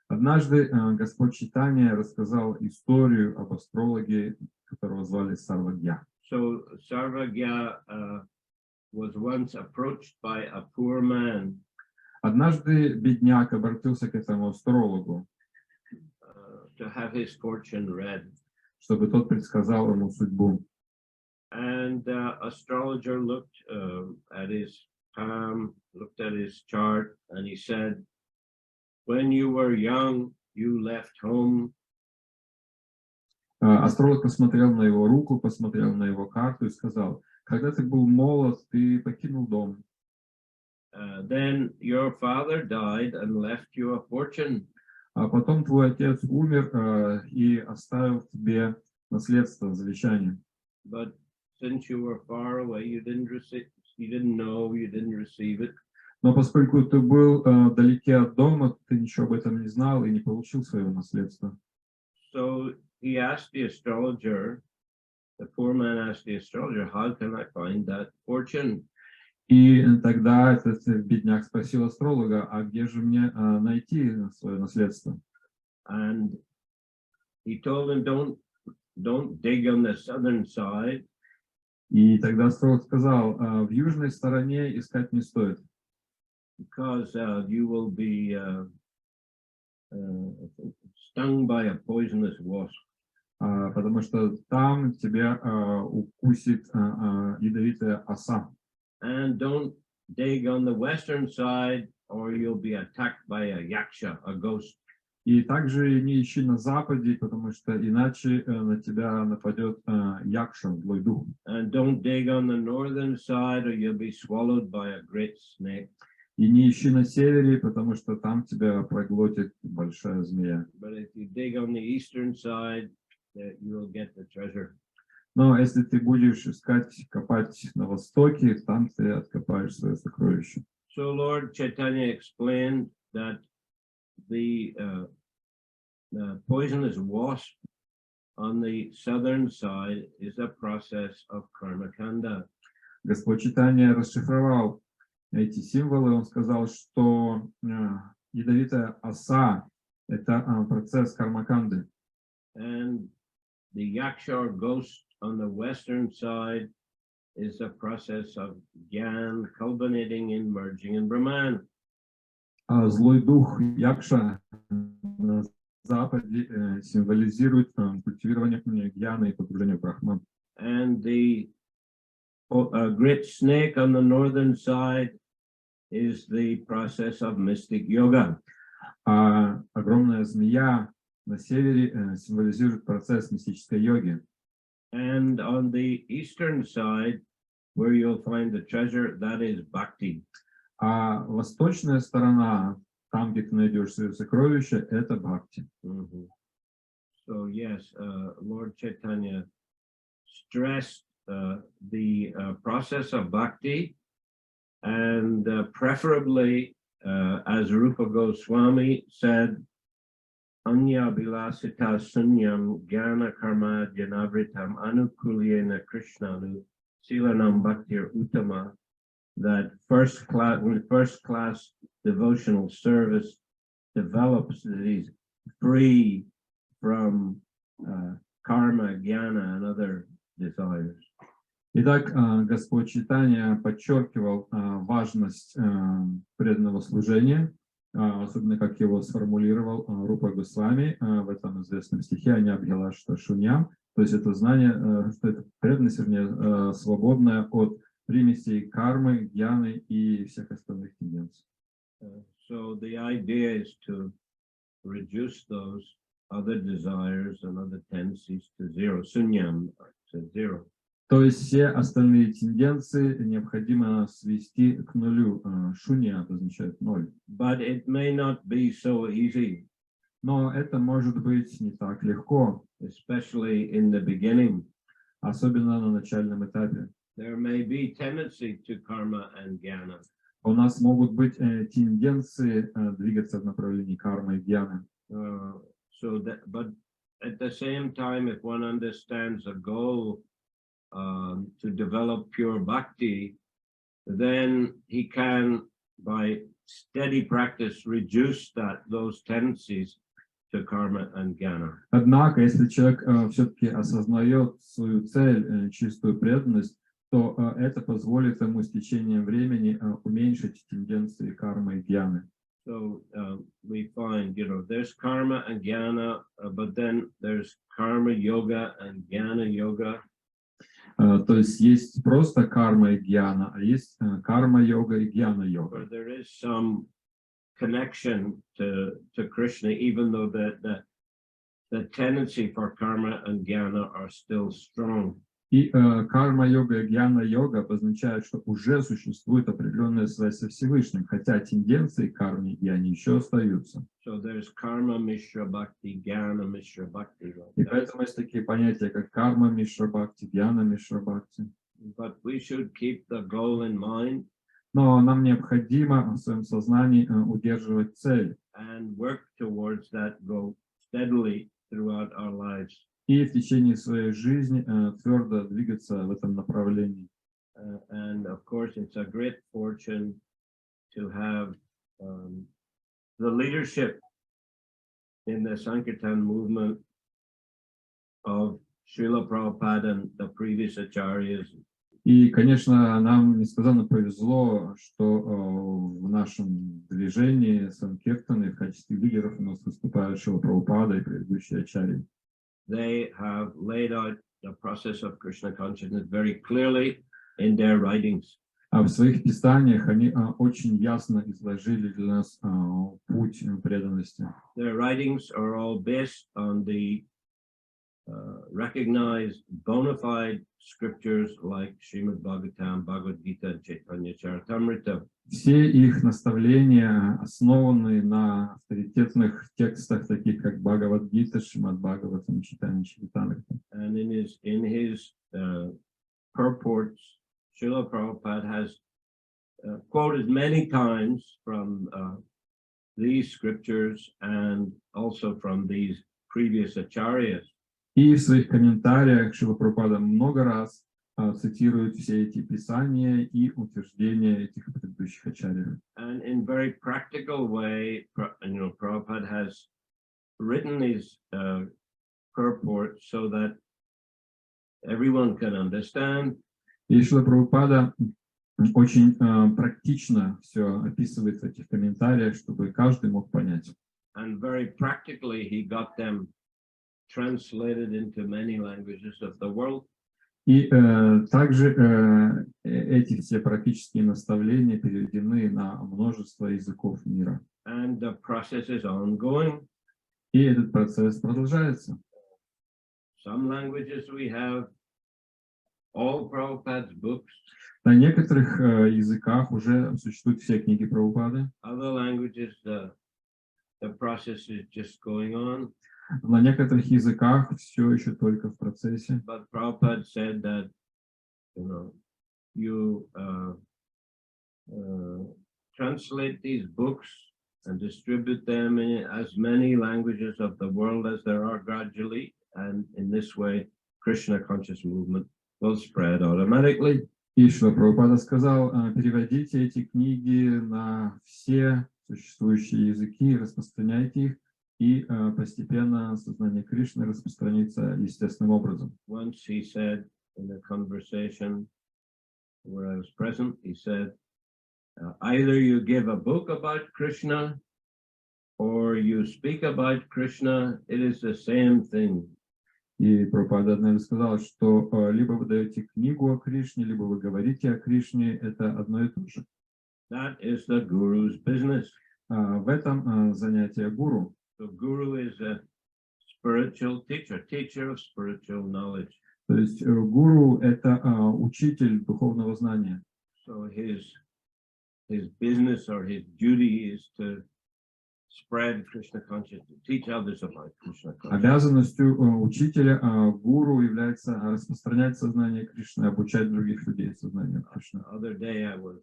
Speaker 2: Однажды Господь Чайтанья рассказал историю об астрологе, которого звали Сарвагья.
Speaker 1: So Sarvagya was once approached by a poor man.
Speaker 2: Однажды бедняк обратился к этому астрологу,
Speaker 1: To have his fortune read.
Speaker 2: чтобы тот предсказал ему судьбу.
Speaker 1: And astrologer looked at his palm, looked at his chart, and he said, when you were young, you left home.
Speaker 2: Астролог посмотрел на его руку, посмотрел на его карту и сказал: когда ты был молод, ты покинул дом.
Speaker 1: Then your father died and left you a fortune.
Speaker 2: А потом твой отец умер и оставил тебе наследство, завещание.
Speaker 1: But since you were far away, you didn't know, you didn't receive it.
Speaker 2: Но поскольку ты был вдалеке от дома, ты ничего об этом не знал и не получил своего наследства.
Speaker 1: So he asked the astrologer, the poor man asked the astrologer, how can I find that fortune?
Speaker 2: И тогда этот бедняк спросил астролога: а где же мне найти свое наследство?
Speaker 1: And he told him, don't dig on the southern side.
Speaker 2: И тогда астролог сказал: в южной стороне искать не стоит.
Speaker 1: Because you will be stung by a poisonous wasp.
Speaker 2: Потому что там тебя укусит ядовитая оса.
Speaker 1: And don't dig on the western side, or you'll be attacked by a yaksha, a ghost.
Speaker 2: И также не ищи на западе, потому что иначе на тебя нападет якша, злой дух.
Speaker 1: And don't dig on the northern side, or you'll be swallowed by a great snake.
Speaker 2: И не ищи на севере, потому что там тебя проглотит большая змея.
Speaker 1: But if you dig on the eastern side, you will get the treasure.
Speaker 2: Но если ты будешь искать, копать на востоке, там ты откопаешь свое сокровище.
Speaker 1: So Lord Chaitanya explained that the poisonous wasp on the southern side is a process of karma kanda.
Speaker 2: Господь Чайтанья расшифровал эти символы. Он сказал, что ядовитая оса — это процесс кармаканды.
Speaker 1: And the yaksha or ghost on the western side is a process of gyan culminating in merging in Brahman.
Speaker 2: А злой дух якша на западе символизирует культивирование гьяны и погружение в брахман.
Speaker 1: And the great snake on the northern side is the process of mystic yoga.
Speaker 2: А огромная змея на севере символизирует процесс мистической йоги.
Speaker 1: And on the eastern side, where you'll find the treasure, that is bhakti.
Speaker 2: А восточная сторона, там, где ты найдешь свое сокровище, это бхакти.
Speaker 1: So yes, Lord Chaitanya stressed the process of bhakti And preferably, as Rupa Goswami said, Anya Bilasita Sunyam Jnana Karma Janavritam Anukulyena Krishnanu Silanam Bhaktir Uttama, that first class devotional service develops that he's free from karma, jnana, and other desires.
Speaker 2: Итак, Господь Чайтанья подчеркивал важность преданного служения, особенно как его сформулировал Рупа Госвами в этом известном стихе «Аня Абхилашта Шуньям», то есть это знание, что это преданность, вернее, свободная от примесей кармы, гьяны и всех остальных тенденций.
Speaker 1: So the idea is to reduce those other desires and other tendencies to zero, sunyam, to zero.
Speaker 2: То есть все остальные тенденции необходимо свести к нулю. Шунья означает ноль.
Speaker 1: But it may not be so easy.
Speaker 2: Но это может быть не так легко.
Speaker 1: Especially in the beginning.
Speaker 2: Особенно на начальном этапе.
Speaker 1: There may be tendency to karma and jnana.
Speaker 2: У нас могут быть тенденции двигаться в направлении кармы и гьяны.
Speaker 1: But at the same time, if one understands a goal to develop pure bhakti, then he can, by steady practice, reduce those tendencies to karma and jnana.
Speaker 2: Однако, если человек все-таки осознает свою цель, чистую преданность, то это позволит ему с течением времени уменьшить тенденции кармы и гьяны.
Speaker 1: So we find, there's karma and jnana, but then there's karma yoga and jnana yoga.
Speaker 2: То есть просто карма и гьяна, а есть карма-йога и гьяна-йога.
Speaker 1: There is some connection to Krishna, even though the tendency for karma and jnana are still strong.
Speaker 2: И карма-йога и гьяна-йога обозначают, что уже существует определенная связь со Всевышним, хотя тенденции кармы и гьяны еще остаются.
Speaker 1: So there's karma mishra bhakti, jnana mishra bhakti.
Speaker 2: И поэтому есть такие понятия, как карма мишра бхакти, гьяна мишра бхакти.
Speaker 1: But we should keep the goal in mind.
Speaker 2: Но нам необходимо в своем сознании удерживать цель.
Speaker 1: And work towards that goal steadily throughout our lives.
Speaker 2: И в течение своей жизни твердо двигаться в этом направлении.
Speaker 1: And of course, it's a great fortune to have the leadership in the Sankirtan movement of Srila Prabhupada and the previous acharyas.
Speaker 2: И, конечно, нам несказанно повезло, что в нашем движении Санкиртаны в качестве лидеров у нас выступают Шрила Прабхупада и предыдущие ачарьи.
Speaker 1: They have laid out the process of Krishna consciousness very clearly in their writings.
Speaker 2: А в своих писаниях они очень ясно изложили для нас путь преданности.
Speaker 1: Their writings are all based on the recognized bona fide scriptures like Shrimad Bhagavatam, Bhagavad Gita, and Chaitanya Charitamrita.
Speaker 2: Все их наставления основаны на авторитетных текстах, таких как Бхагавад-гита, Шримад Бхагаватам, Чайтанья Чаритамрита.
Speaker 1: And in his purports, Srila Prabhupada has quoted many times from these scriptures and also from these previous acharyas.
Speaker 2: И в своих комментариях Шрила Прабхупада много раз цитирует все эти писания и утверждения этих предыдущих ачарьев.
Speaker 1: And in very practical way, Prabhupada has written these purports so that everyone can understand.
Speaker 2: И Шрила Прабхупада очень практично все описывает в этих комментариях, чтобы каждый мог понять.
Speaker 1: And very practically, he got them translated into many languages of the world.
Speaker 2: И также эти все практические наставления переведены на множество языков мира.
Speaker 1: And the process is ongoing.
Speaker 2: И этот процесс продолжается.
Speaker 1: Some languages we have all Prabhupada's books.
Speaker 2: На некоторых языках уже существуют все книги Прабхупады.
Speaker 1: Other languages, the process is just going on.
Speaker 2: На некоторых языках все еще только в процессе.
Speaker 1: But Prabhupada said that, translate these books and distribute them in as many languages of the world as there are gradually, and in this way, Krishna conscious movement will spread automatically.
Speaker 2: И Шрила Прабхупада сказал, переводите эти книги на все существующие языки, распространяйте их, и постепенно сознание Кришны распространится естественным образом.
Speaker 1: Once he said in a conversation where I was present, he said, either you give a book about Krishna or you speak about Krishna, it is the same thing.
Speaker 2: И Прабхупада однажды сказал, что либо вы даете книгу о Кришне, либо вы говорите о Кришне, это одно и то же.
Speaker 1: That is the guru's business.
Speaker 2: В этом занятие гуру.
Speaker 1: The guru is a spiritual teacher, teacher of spiritual knowledge.
Speaker 2: То есть гуру – это учитель духовного знания.
Speaker 1: So his business or his duty is to spread Krishna consciousness, teach others about Krishna consciousness.
Speaker 2: Обязанностью учителя гуру является распространять сознание Кришны, обучать других людей сознанию Кришны.
Speaker 1: The other day I was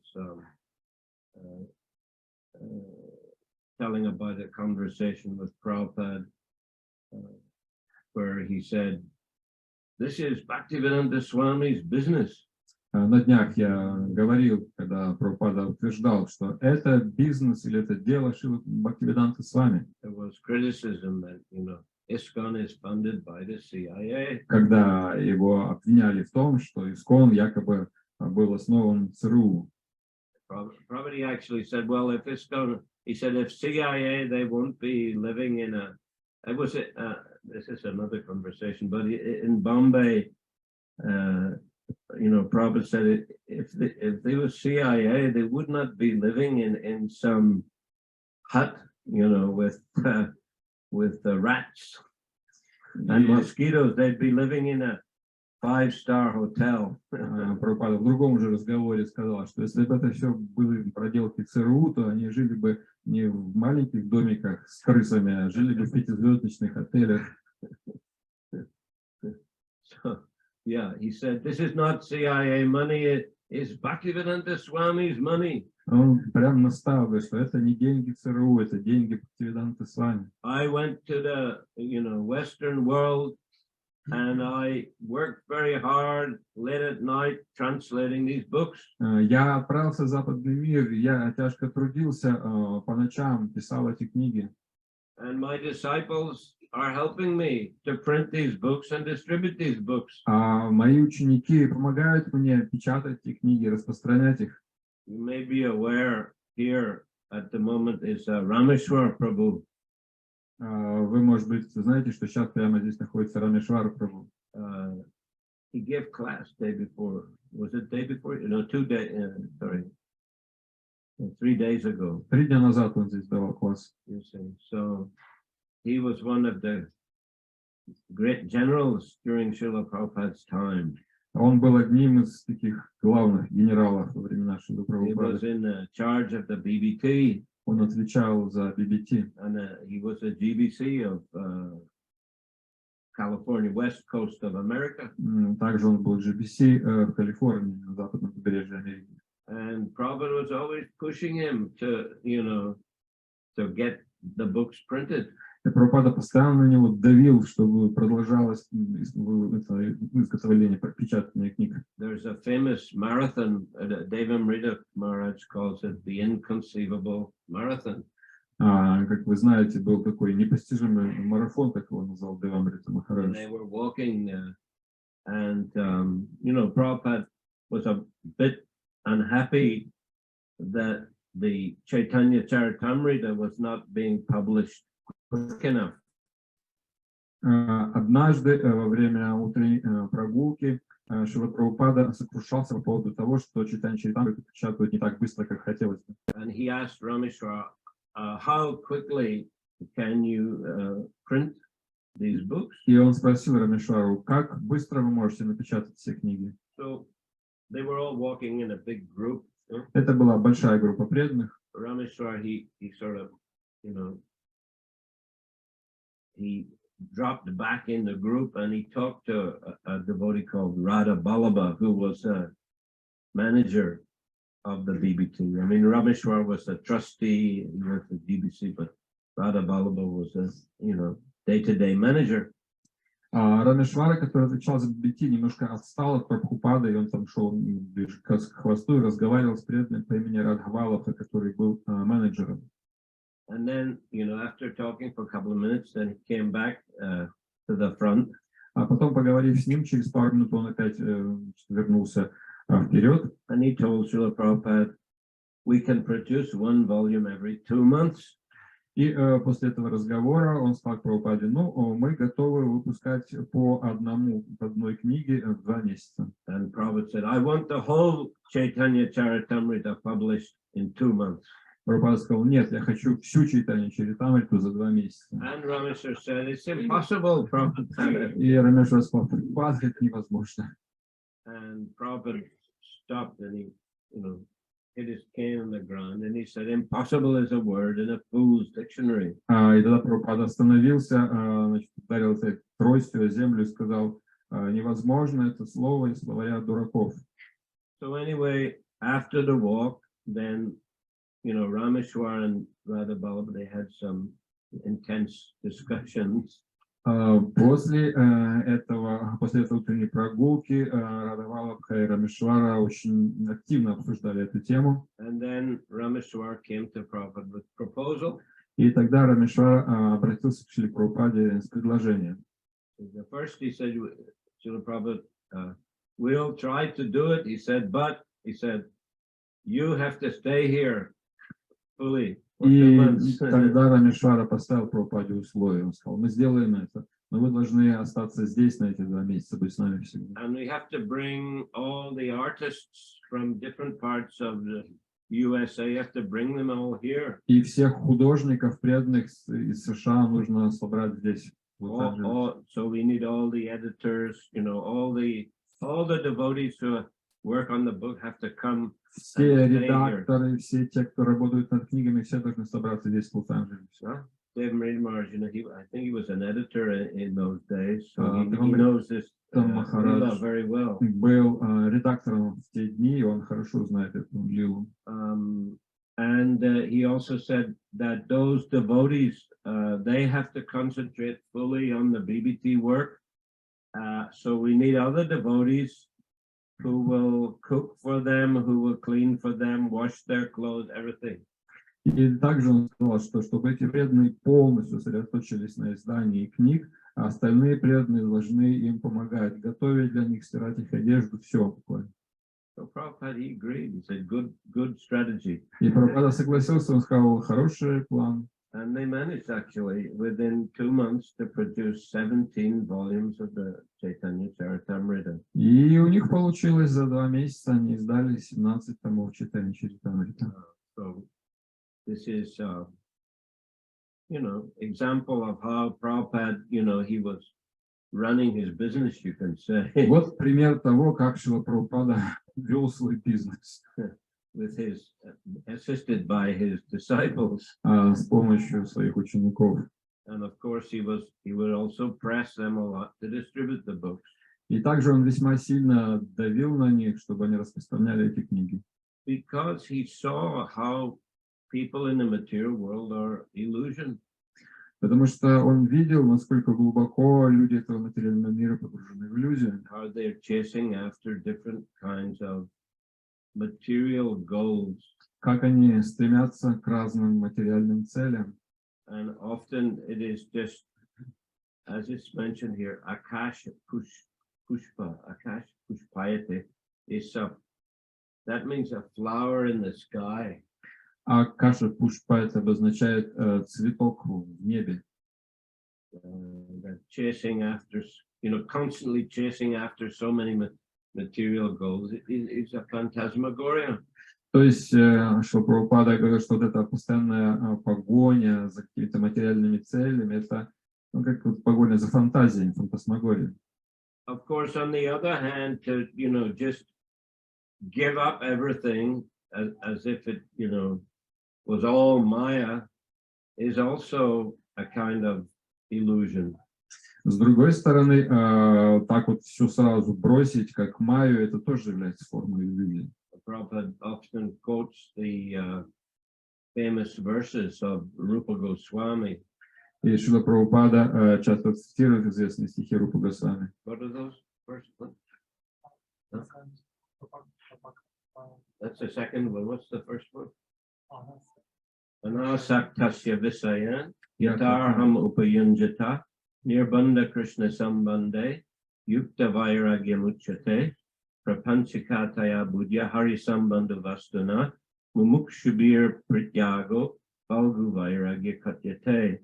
Speaker 1: telling about a conversation with Prabhupada where he said, "This is Bhaktivedanta Swami's business."
Speaker 2: На днях я говорил, когда Прабхупада утверждал, что это бизнес или это дело Шрилы Бхактивиданты Свами.
Speaker 1: There was criticism that, ISKCON is funded by the CIA.
Speaker 2: Когда его обвиняли в том, что ИСКОН якобы был основан ЦРУ.
Speaker 1: Prabhupada actually said, well, if ISKCON, he said, if CIA, they won't be living in this is another conversation, but in Bombay, Prabhupada said if they were CIA, they would not be living in some hut, with the rats and mosquitoes. They'd be living in a 5-star hotel.
Speaker 2: Прабхупада в другом уже разговоре сказал, что если бы это все были проделки ЦРУ, то они жили бы не в маленьких домиках с крысами, а жили бы в 5-звездочных отелях.
Speaker 1: So, yeah, he said, this is not CIA money, it's Bhaktivedanta Swami's money.
Speaker 2: Он прям наставил, что это не деньги ЦРУ, это деньги Бхактивиданты Свами.
Speaker 1: I went to the, Western world and I worked very hard late at night translating these books.
Speaker 2: Я отправился в западный мир, я тяжко трудился по ночам, писал эти книги.
Speaker 1: And my disciples are helping me to print these books and distribute these books.
Speaker 2: Мои ученики помогают мне печатать эти книги, распространять их.
Speaker 1: You may be aware here at the moment is Rameshwar Prabhu.
Speaker 2: Вы, может быть, знаете, что сейчас прямо здесь находится Рамешвар Прабху.
Speaker 1: He gave class day before. Was it day before? No, 2 days. Sorry, 3 days ago.
Speaker 2: 3 дня назад он здесь давал класс.
Speaker 1: You see, so he was one of the great generals during Srila Prabhupada's time.
Speaker 2: Он был одним из таких главных генералов во времена Шрилы
Speaker 1: He was
Speaker 2: Прабхупады.
Speaker 1: in charge of the BBT.
Speaker 2: Он отвечал за BBT.
Speaker 1: And he was a GBC of California, west coast of America.
Speaker 2: Также он был GBC в Калифорнии, на западном побережье Америки.
Speaker 1: And Prabhupada was always pushing him to, to get the books printed.
Speaker 2: И Прабхупада постоянно на него давил, чтобы продолжалось изготовление, печатание книг.
Speaker 1: There's a famous marathon, Devamrita Maharaj calls it the inconceivable marathon.
Speaker 2: Как вы знаете, был такой непостижимый марафон, как его назвал Девамрита
Speaker 1: And
Speaker 2: Махарадж.
Speaker 1: they were walking, and Prabhupada was a bit unhappy that the Chaitanya Charitamrita was not being published quick enough.
Speaker 2: Однажды во время утренней прогулки Шрила Прабхупада сокрушался по поводу того, что Чайтанья Чаритамриту печатают не так быстро, как хотелось бы.
Speaker 1: And he asked Rameshwar, how quickly can you print these books?
Speaker 2: И он спросил Рамешвару, как быстро вы можете напечатать все книги?
Speaker 1: So they were all walking in a big group.
Speaker 2: Это была большая группа преданных.
Speaker 1: Rameshwar, he sort of, he dropped back in the group and he talked to a devotee called Radha Ballabha, who was a manager of the BBT. I mean, Rameshwar was a trustee, he worked at BBC, but Radha Ballabha was a, day-to-day manager.
Speaker 2: Рамешвара, который отвечал за BBT, немножко отстал от Прабхупады, и он там шел ближе к хвосту и разговаривал с преданным по имени Радхавалаха, который был менеджером.
Speaker 1: And then, after talking for a couple of minutes, then he came back to the front.
Speaker 2: А потом, поговорив с ним, через пару минут он опять вернулся вперед.
Speaker 1: And he told Srila Prabhupada, we can produce one volume every 2 months.
Speaker 2: И после этого разговора он сказал Прабхупаде, мы готовы выпускать по одной книге в 2 месяца.
Speaker 1: And Prabhupada said, I want the whole Chaitanya Charitamrita published in 2 months.
Speaker 2: Прабхупада сказал, нет, я хочу всю Чайтанью Чаритамриту за 2 месяца.
Speaker 1: And Rameshwar said, it's impossible, Prabhupada.
Speaker 2: И Рамешвар сказал, Прабхупада, это невозможно.
Speaker 1: And Prabhupada stopped and he, hit his cane on the ground and he said, impossible is a word in a fool's dictionary.
Speaker 2: И тогда Прабхупада остановился, ударил этой тростью о землю и сказал, невозможно это слово из словаря дураков.
Speaker 1: So anyway, after the walk, then, Rameshwar and Radha Ballabha, they had some intense discussions.
Speaker 2: После этой утренней прогулки Радха Валабха и Рамешвара очень активно обсуждали эту тему.
Speaker 1: And then Rameshwar came to Prabhupada with proposal.
Speaker 2: И тогда Рамешвар обратился к Шриле Прабхупаде с предложением.
Speaker 1: The first he said, Srila Prabhupada, we'll try to do it. He said, but you have to stay here fully.
Speaker 2: И тогда Рамешвара поставил Прабхупаде условия. Он сказал, мы сделаем это, но вы должны остаться здесь на эти 2 месяца, быть с нами всегда.
Speaker 1: And we have to bring all the artists from different parts of the USA, you have to bring them all here.
Speaker 2: И всех художников, преданных из США нужно собрать здесь.
Speaker 1: So we need all the editors, all the devotees who work on the book have to come.
Speaker 2: Все редакторы, все те, кто работают над книгами, все должны собраться здесь в Лос-Анджелесе.
Speaker 1: Dave Maharaj, I think he was an editor in those days, so he knows this very well.
Speaker 2: Был редактором в те дни, и он хорошо знает эту лилу.
Speaker 1: And he also said that those devotees, they have to concentrate fully on the BBT work. So we need other devotees who will cook for them, who will clean for them, wash their clothes, everything.
Speaker 2: И также он сказал, что чтобы эти преданные полностью сосредоточились на издании книг, а остальные преданные должны им помогать, готовить для них, стирать их одежду, все такое.
Speaker 1: So Prabhupada, he agreed. He said, good strategy.
Speaker 2: И Прабхупада согласился, он сказал, хороший план.
Speaker 1: And they managed actually within 2 months to produce 17 volumes of the Chaitanya Charitamrita.
Speaker 2: И у них получилось за 2 месяца, они издали 17 томов Chaitanya Charitamrita.
Speaker 1: So this is, example of how Prabhupada, he was running his business, you can say.
Speaker 2: Вот пример того, как Шрила Прабхупада вел свой бизнес.
Speaker 1: With his, assisted by his disciples.
Speaker 2: С помощью своих учеников.
Speaker 1: And of course he would also press them a lot to distribute the books.
Speaker 2: И также он весьма сильно давил на них, чтобы они распространяли эти книги.
Speaker 1: Because he saw how people in the material world are illusion.
Speaker 2: Потому что он видел, насколько глубоко люди этого материального мира погружены в иллюзию.
Speaker 1: How they're chasing after different kinds of material goals.
Speaker 2: Как они стремятся к разным материальным целям.
Speaker 1: And often it is just, as it's mentioned here, Akash Pushpa, Akash Pushpayate is that means a flower in the sky.
Speaker 2: Акаша Пушпайт обозначает цветок в небе.
Speaker 1: Chasing after, constantly chasing after so many material goals is a phantasmagoria.
Speaker 2: То есть, что Прабхупада говорит, что вот эта постоянная погоня за какими-то материальными целями, это как вот погоня за фантазией, фантасмагорией.
Speaker 1: Of course, on the other hand, to, just give up everything as if it, was all Maya is also a kind of illusion.
Speaker 2: С другой стороны, так вот все сразу бросить, как Майю, это тоже является формой иллюзии.
Speaker 1: Of Prabhupada often quotes the famous verses of Rupa Goswami.
Speaker 2: И Шрила Прабхупада часто цитирует известные стихи Рупы Госвами.
Speaker 1: What are those verses? Huh? That's the second one. What's the first one? Anasaktasya visayan yatarham upayunjata nirbandha Krishna sambande yukta vairagyam uchate prapanchikataya budya hari sambandha vastuna mumukshubir prityago falgu vairagya katyate.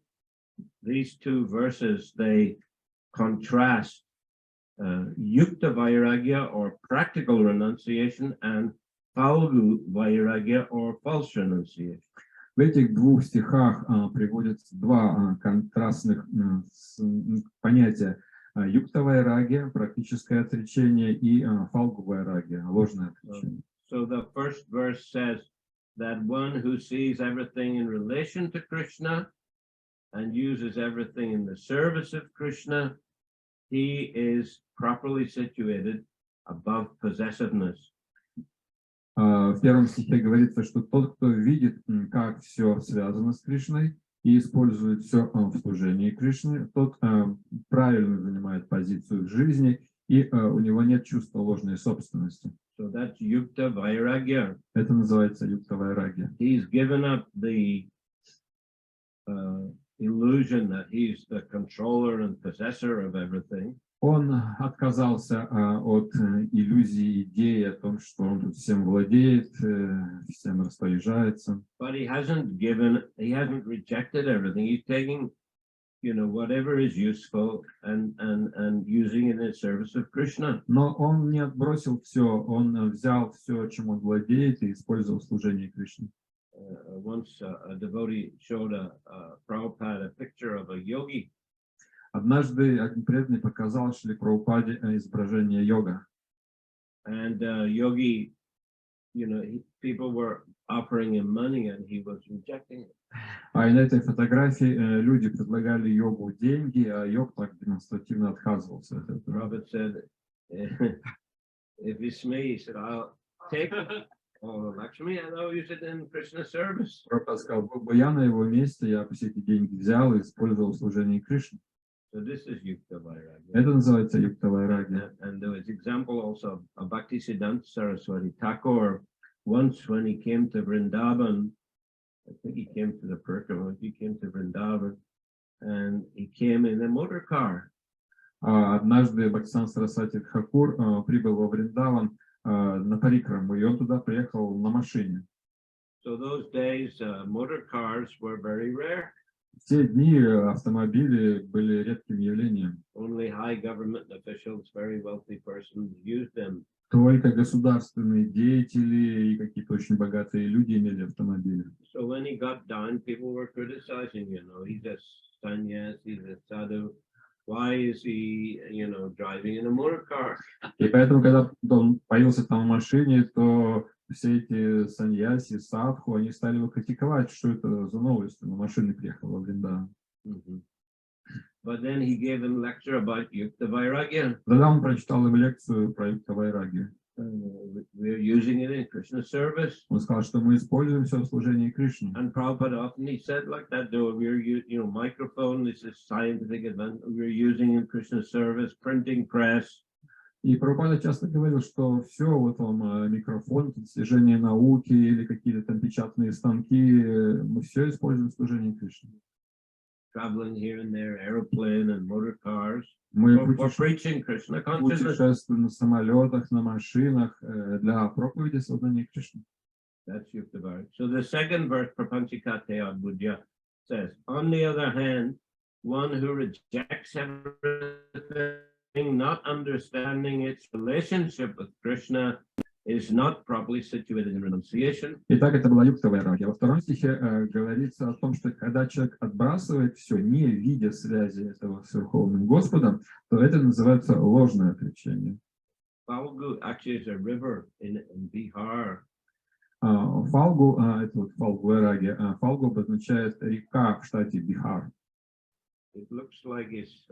Speaker 1: These two verses, they contrast yukta vairagya or practical renunciation and falgu vairagya or false renunciation.
Speaker 2: В этих двух стихах приводятся два контрастных понятия. Юктовая рагия, практическое отречение, и фалгувая рагия, ложное отречение.
Speaker 1: So the first verse says that one who sees everything in relation to Krishna and uses everything in the service of Krishna, he is properly situated above possessiveness.
Speaker 2: В первом стихе говорится, что тот, кто видит, как все связано с Кришной и использует все в служении Кришны, тот правильно занимает позицию в жизни, и у него нет чувства ложной собственности.
Speaker 1: So that's yukta vairagya.
Speaker 2: Это называется юкта вайрагья.
Speaker 1: He's given up the illusion that he's the controller and possessor of everything.
Speaker 2: Он отказался от иллюзии, идеи о том, что он тут всем владеет, всем распоряжается.
Speaker 1: But he hasn't rejected everything. He's taking, whatever is useful and using it in service of Krishna.
Speaker 2: Но он не отбросил все, он взял все, чем он владеет, и использовал в служении Кришне.
Speaker 1: Once a devotee showed Prabhupada a picture of a yogi.
Speaker 2: Однажды один преданный показал Шриле Прабхупаде изображение йога.
Speaker 1: And yogi, people were offering him money and he was rejecting it.
Speaker 2: А и на этой фотографии люди предлагали йогу деньги, а йог так демонстративно отказывался от этого.
Speaker 1: Prabhupada said, if it's me, he said, I'll take it. Oh, Lakshmi, and I'll use it in Krishna service.
Speaker 2: Прабхупада сказал, был бы я на его месте, я бы все эти деньги взял и использовал в служении Кришне.
Speaker 1: So this is Yukta Vairagya.
Speaker 2: Это называется юкта вайрагья.
Speaker 1: And there was example also of Bhaktisiddhanta Saraswati Thakur. Once when he came to Vrindavan, I think he came to the Parikrama, he came to Vrindavan, and he came in a motor car.
Speaker 2: Однажды Бхактисиданта Сарасвати Тхакур прибыл во Вриндаван на Парикраму, и он туда приехал на машине.
Speaker 1: So those days, motor cars were very rare.
Speaker 2: В те дни автомобили были редким явлением.
Speaker 1: Only high government officials, very wealthy persons used them.
Speaker 2: Только государственные деятели и какие-то очень богатые люди имели автомобили.
Speaker 1: So when he got down, people were criticizing, he's a sannyas, he's a sadhu. Why is he, driving in a motor car?
Speaker 2: И поэтому, когда он появился там в машине, то все эти саньяси, садху, они стали его критиковать, что это за новость, на машине приехал во Вриндаван.
Speaker 1: But then he gave him lecture about Yukta Vairagya.
Speaker 2: Тогда он прочитал им лекцию про юкта вайрагью.
Speaker 1: We're using it in Krishna service.
Speaker 2: Он сказал, что мы используем все в служении Кришне.
Speaker 1: And Prabhupada often he said like that, though we're microphone, this is scientific event, we're using in Krishna service, printing press.
Speaker 2: И Прабхупада часто говорил, что все, вот вам микрофон, достижение науки или какие-то там печатные станки, мы все используем в служении Кришне.
Speaker 1: Traveling here and there, airplane and motor cars.
Speaker 2: Мы
Speaker 1: For preaching Krishna consciousness.
Speaker 2: путешествуем на самолетах, на машинах для проповеди сознания Кришны.
Speaker 1: That's Yukta Vairagya. So the second verse, Prapanchikate Adbudya, says, on the other hand, one who rejects everything, not understanding its relationship with Krishna, is not properly situated in renunciation.
Speaker 2: Итак, это была юкта вайрагья. Во втором стихе говорится о том, что когда человек отбрасывает все, не видя связи этого с Верховным Господом, то это называется ложное отречение.
Speaker 1: Falgu actually is a river in Bihar.
Speaker 2: Фалгу, это вот фалгу вайрагья, фалгу обозначает река в штате Бихар.
Speaker 1: It looks like it's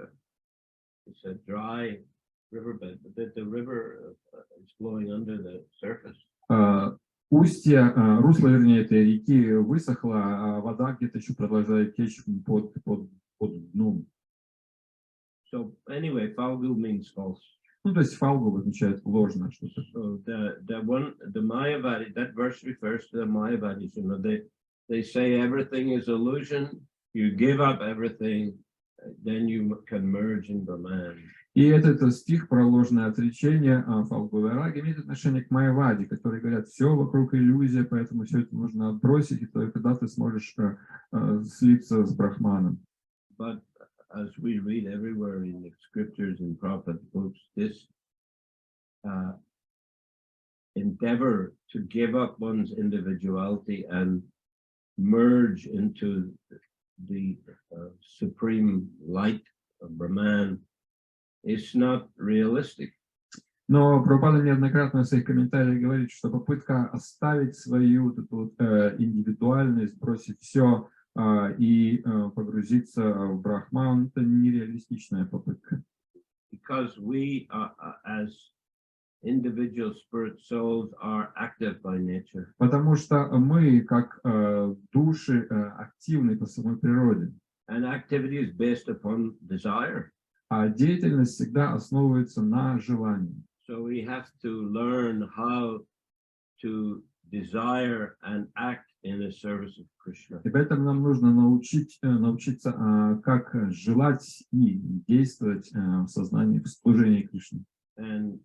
Speaker 1: a dry riverbed, but the river is flowing under the surface.
Speaker 2: устье, русло, вернее, этой реки высохло, а вода где-то еще продолжает течь под дном.
Speaker 1: So anyway, falgu means false.
Speaker 2: Ну, то есть фалгу означает ложно что-то.
Speaker 1: So the Mayavadi, that verse refers to the Mayavadis. You know, they say everything is illusion. You give up everything, then you can merge in Brahman.
Speaker 2: И этот стих про ложное отречение фалгу-вайраги имеет отношение к Майяваде, которые говорят, все вокруг иллюзия, поэтому все это нужно отбросить, и только тогда ты сможешь слиться с Брахманом.
Speaker 1: But as we read everywhere in the scriptures and prophet books, this endeavor to give up one's individuality and merge into the supreme light of Brahman is not realistic.
Speaker 2: Но Прабхупада неоднократно в своих комментариях говорит, что попытка оставить свою вот эту вот, индивидуальность, бросить все и погрузиться в Брахман, это нереалистичная попытка.
Speaker 1: Because we as individual spirit souls are active by nature.
Speaker 2: Потому что мы, как души, активны по самой природе.
Speaker 1: And activity is based upon desire.
Speaker 2: А деятельность всегда основывается на желании.
Speaker 1: So we have to learn how to desire and act in the service of Krishna.
Speaker 2: И поэтому нам нужно научиться, как желать и действовать в сознании, в служении Кришне.
Speaker 1: And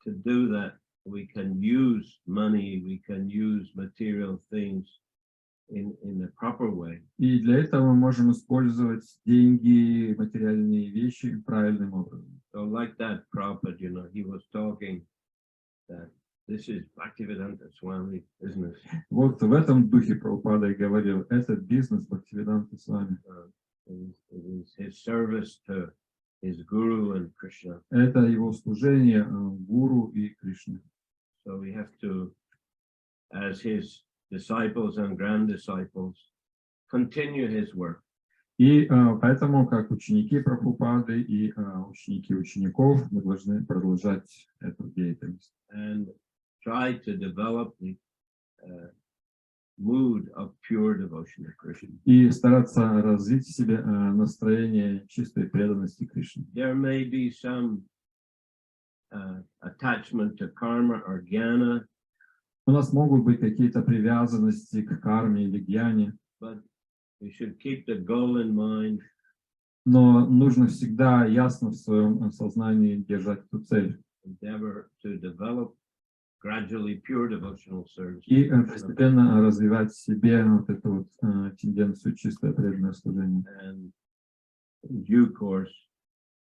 Speaker 1: to do that, we can use money, we can use material things in the proper way.
Speaker 2: И для этого мы можем использовать деньги, материальные вещи правильным образом.
Speaker 1: So like that Prabhupada, you know, he was talking that this is Bhaktivedanta Swami business.
Speaker 2: Вот в этом духе Прабхупада и говорил, это бизнес Бхактивиданты Свами.
Speaker 1: It is his service to his guru and Krishna.
Speaker 2: Это его служение гуру и Кришне.
Speaker 1: So we have to, as his disciples and grand disciples, continue his work.
Speaker 2: И поэтому, как ученики Прабхупады и ученики учеников, мы должны продолжать эту деятельность.
Speaker 1: And try to develop the mood of pure devotion to Krishna.
Speaker 2: И стараться развить в себе настроение чистой преданности Кришне.
Speaker 1: There may be some attachment to karma or jnana.
Speaker 2: У нас могут быть какие-то привязанности к карме или гьяне.
Speaker 1: But we should keep the goal in mind.
Speaker 2: Но нужно всегда ясно в своем сознании держать эту цель.
Speaker 1: Endeavor to develop gradually pure devotional service.
Speaker 2: И постепенно развивать в себе вот эту вот тенденцию чистое преданное служение.
Speaker 1: And in due course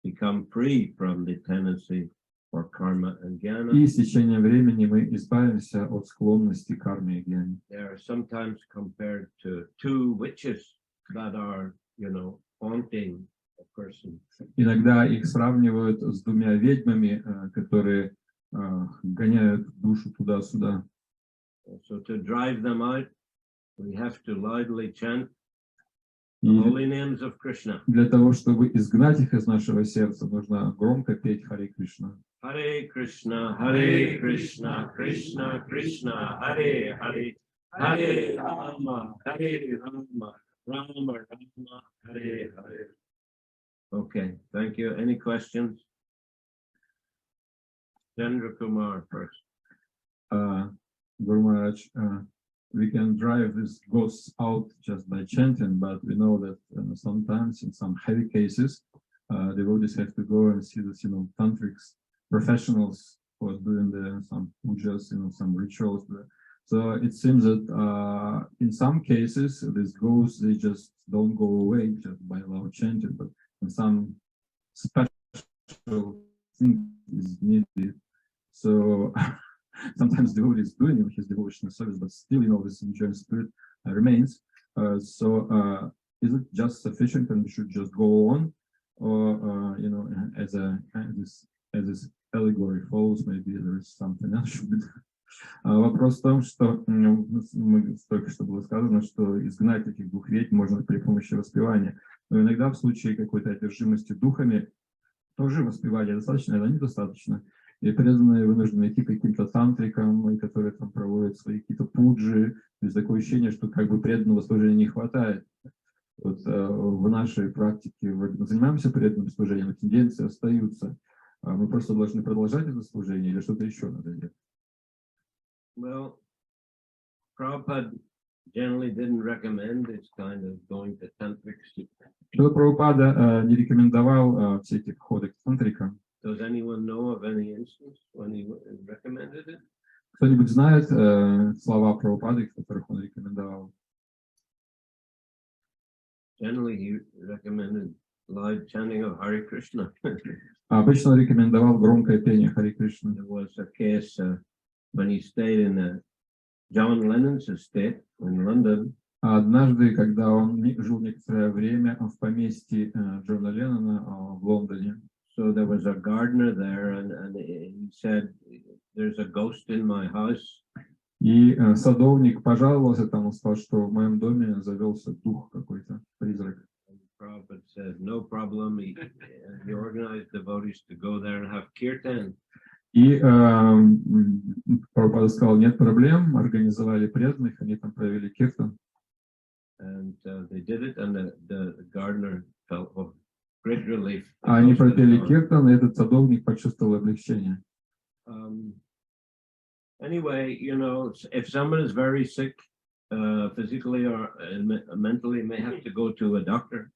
Speaker 1: become free from the tendency for karma and jnana.
Speaker 2: И с течением времени мы избавимся от склонности к карме и гьяне.
Speaker 1: They are sometimes compared to two witches that are, you know, haunting a person.
Speaker 2: Иногда их сравнивают с двумя ведьмами, которые гоняют душу туда-сюда.
Speaker 1: So to drive them out, we have to loudly chant the holy names of Krishna.
Speaker 2: Для того, чтобы изгнать их из нашего сердца, нужно громко петь Харе Кришна.
Speaker 1: Hare Krishna, Krishna Krishna, Hare Hare, Hare Rama, Rama Rama, Hare Hare. Okay, thank you. Any questions? Chandra Kumar first.
Speaker 2: Guru Maharaj, we can drive these ghosts out just by chanting, but we know that sometimes in some heavy cases, devotees have to go and see the, tantrics professionals who are doing some pujas, some rituals. So it seems that in some cases, these ghosts, they just don't go away just by loud chanting, but in some special thing is needed. So sometimes the devotee is doing his devotional service, but still, this enjoying spirit remains. So is it just sufficient and we should just go on, or as this allegory follows, maybe there is something else should be done? Вопрос в том, что только что было сказано, что изгнать этих двух ведьм можно при помощи воспевания. Но иногда в случае какой-то одержимости духами тоже воспевания достаточно, иногда недостаточно. И преданные вынуждены идти к каким-то тантрикам, которые там проводят свои какие-то пуджи. То есть такое ощущение, что как бы преданного служения не хватает. Вот, в нашей практике мы занимаемся преданным служением, но тенденции остаются. Мы просто должны продолжать это служение или что-то еще надо делать?
Speaker 1: Well, Prabhupada generally didn't recommend this kind of going to tantrics.
Speaker 2: Шрила Прабхупада не рекомендовал все эти походы к тантрикам.
Speaker 1: Does anyone know of any instance when he recommended it?
Speaker 2: Кто-нибудь знает слова Прабхупады, которых он рекомендовал?
Speaker 1: Generally, he recommended loud chanting of Hare Krishna.
Speaker 2: Обычно он рекомендовал громкое пение Харе Кришны.
Speaker 1: There was a case when he stayed in John Lennon's estate in London.
Speaker 2: Однажды, когда он жил некоторое время в поместье Джона Леннона в Лондоне,
Speaker 1: so there was a gardener there, and he said, "There's a ghost in my house."
Speaker 2: и садовник пожаловался там, он сказал, что в моем доме завелся дух какой-то, призрак.
Speaker 1: Prabhupada said, "No problem." He organized devotees to go there and have kirtan.
Speaker 2: И Прабхупада сказал, нет проблем, организовали преданных, они там провели киртан.
Speaker 1: And they did it, and the gardener felt great relief.
Speaker 2: Они пропели киртан, и этот садовник почувствовал облегчение.
Speaker 1: Anyway, you know, if someone is very sick, physically or mentally, may have to go to a doctor.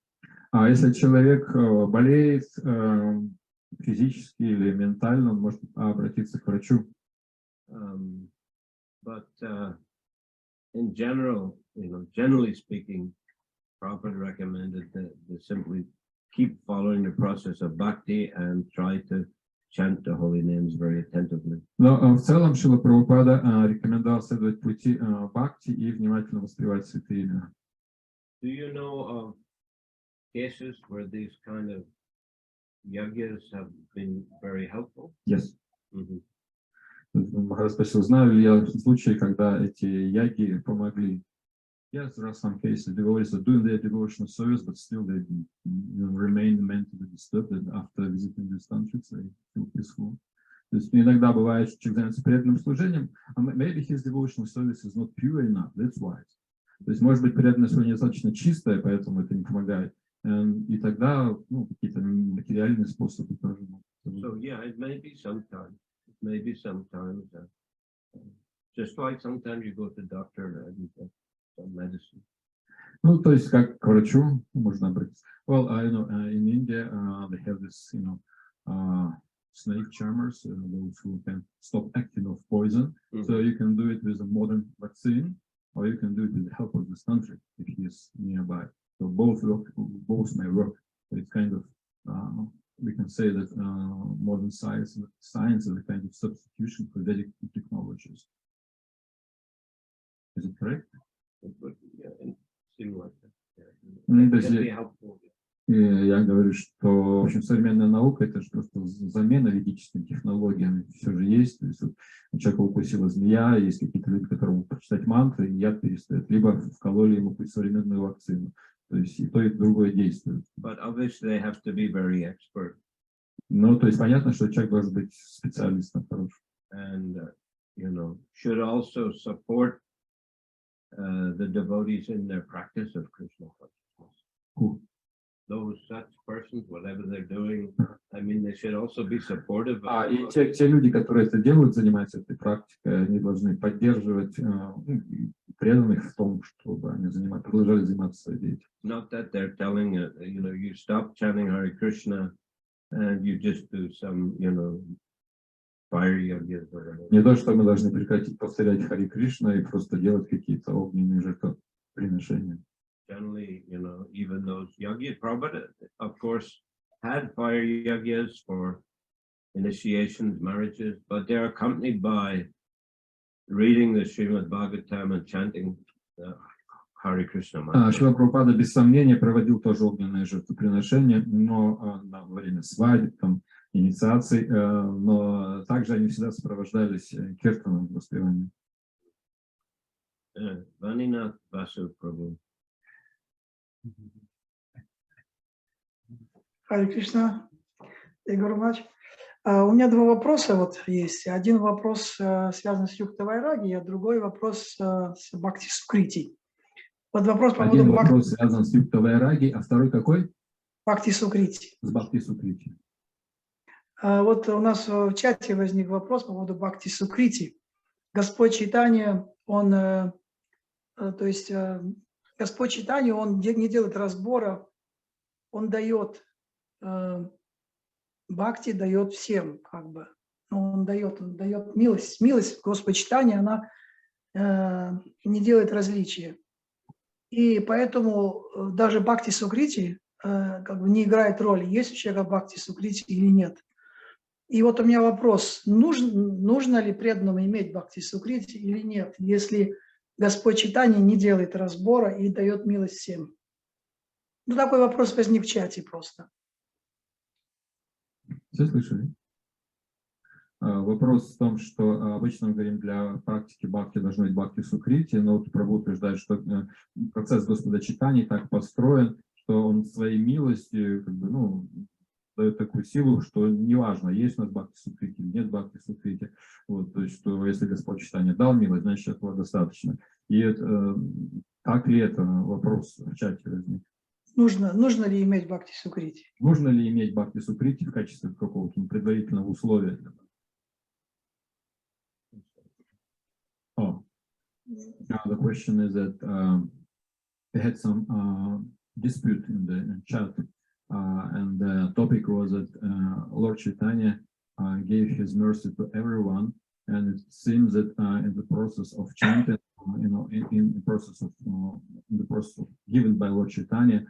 Speaker 2: А если человек болеет физически или ментально, он может обратиться к врачу.
Speaker 1: But in general, you know, generally speaking, Prabhupada recommended that they simply keep following the process of bhakti and try to chant the holy names very attentively.
Speaker 2: Но в целом Шрила Прабхупада рекомендовал следовать пути бхакти и внимательно воспевать святые имена.
Speaker 1: Do you know of cases where these kind of yagyas have been very helpful?
Speaker 2: Yes.
Speaker 1: Mm-hmm.
Speaker 2: Махарадж спросил, знаю ли я случаи, когда эти яги помогли. Yes, there are some cases. Devotees are doing their devotional service, but still they remain mentally disturbed, and after visiting these countries, they feel peaceful. То есть иногда бывает, что человек занимается преданным служением, maybe his devotional service is not pure enough, that's why. То есть, может быть, преданное служение достаточно чистое, поэтому это не помогает. И тогда, какие-то материальные способы тоже могут.
Speaker 1: So yeah, it may be sometimes. Maybe sometimes, just like sometimes you go to the doctor and get some medicine.
Speaker 2: Ну, то есть, как к врачу можно обратиться. Well, you know, in India, they have this, you know, snake charmers, those who can stop acting of poison. Mm-hmm. So you can do it with a modern vaccine, or you can do it with the help of this country if he is nearby. So both may work. So it's kind of we can say that modern science is a kind of substitution for Vedic technologies. Is it correct?
Speaker 1: Yeah, it seems like that.
Speaker 2: It can be helpful. Я говорю, что в общем, современная наука это же просто замена ведическим технологиям. Все же есть. То есть, вот, человека укусила змея, есть какие-то люди, которые могут прочитать мантры, и яд перестает. Либо вкололи ему какую-то современную вакцину. То есть и то, и другое действует.
Speaker 1: But obviously they have to be very expert.
Speaker 2: Ну, то есть понятно, что человек должен быть специалистом хорошим.
Speaker 1: And you know, should also support the devotees in their practice of Krishna consciousness. Those such persons, whatever they're doing, I mean, they should also be supportive.
Speaker 2: И те люди, которые это делают, занимаются этой практикой, они должны поддерживать преданных в том, чтобы они продолжали заниматься своей деятельностью.
Speaker 1: Not that they're telling you know, you stop chanting Hare Krishna and you just do some, you know, fire yajnas or whatever.
Speaker 2: Не то, что мы должны прекратить повторять Харе Кришна и просто делать какие-то огненные жертвоприношения.
Speaker 1: Generally, you know, even those yagyas, Prabhupada, of course, had fire yagyas for initiations, marriages, but they're accompanied by reading the Shrimad Bhagavatam and chanting Hare Krishna.
Speaker 2: Шрила Прабхупада без сомнения проводил тоже огненные жертвоприношения, но во время свадеб, там, инициаций, но также они всегда сопровождались киртаном, воспеванием.
Speaker 1: Vaninath Vasu Prabhu.
Speaker 3: Hare Krishna, thank you very much. У меня два вопроса вот есть. Один вопрос связан с Юкта Вайраги, а другой вопрос с Бхакти Сукрити. Вот вопрос по поводу
Speaker 2: Один вопрос связан с Юкта Вайраги, а второй какой?
Speaker 3: Бхакти Сукрити.
Speaker 2: С Бхакти Сукрити.
Speaker 3: Вот у нас в чате возник вопрос по поводу Бхакти Сукрити. Господь Чайтанья, он, то есть Господь Чайтанья, он не делает разбора, он дает бхакти, дает всем, как бы. Он дает милость. Милость Господь Чайтанья, она не делает различия. И поэтому даже Бхакти Сукрити как бы не играет роли, есть у человека Бхакти Сукрити или нет. И вот у меня вопрос, нужно ли преданному иметь Бхакти Сукрити или нет, если Господь Чайтанья не делает разбора и дает милость всем? Ну, такой вопрос возник в чате просто.
Speaker 2: Все слышали? Вопрос в том, что обычно мы говорим, для практики бхакти должно быть бхакти сукрити, но вот Прабху утверждает, что процесс Господа Чайтаньи так построен, что он своей милостью как бы, ну, дает такую силу, что неважно, есть у нас бхакти сукрити или нет бхакти сукрити. Вот, то есть, что если Господь Чайтанья дал милость, значит, этого достаточно. И так ли это вопрос в чате возник?
Speaker 3: Нужно ли иметь Бхакти Сукрити?
Speaker 2: Нужно ли иметь бхакти сукрити в качестве какого-то предварительного условия? Oh, now the question is that we had some dispute in the chat, and the topic was that Lord Chaitanya gave his mercy to everyone, and it seems that in the process of chanting, you know, in the process of given by Lord Chaitanya,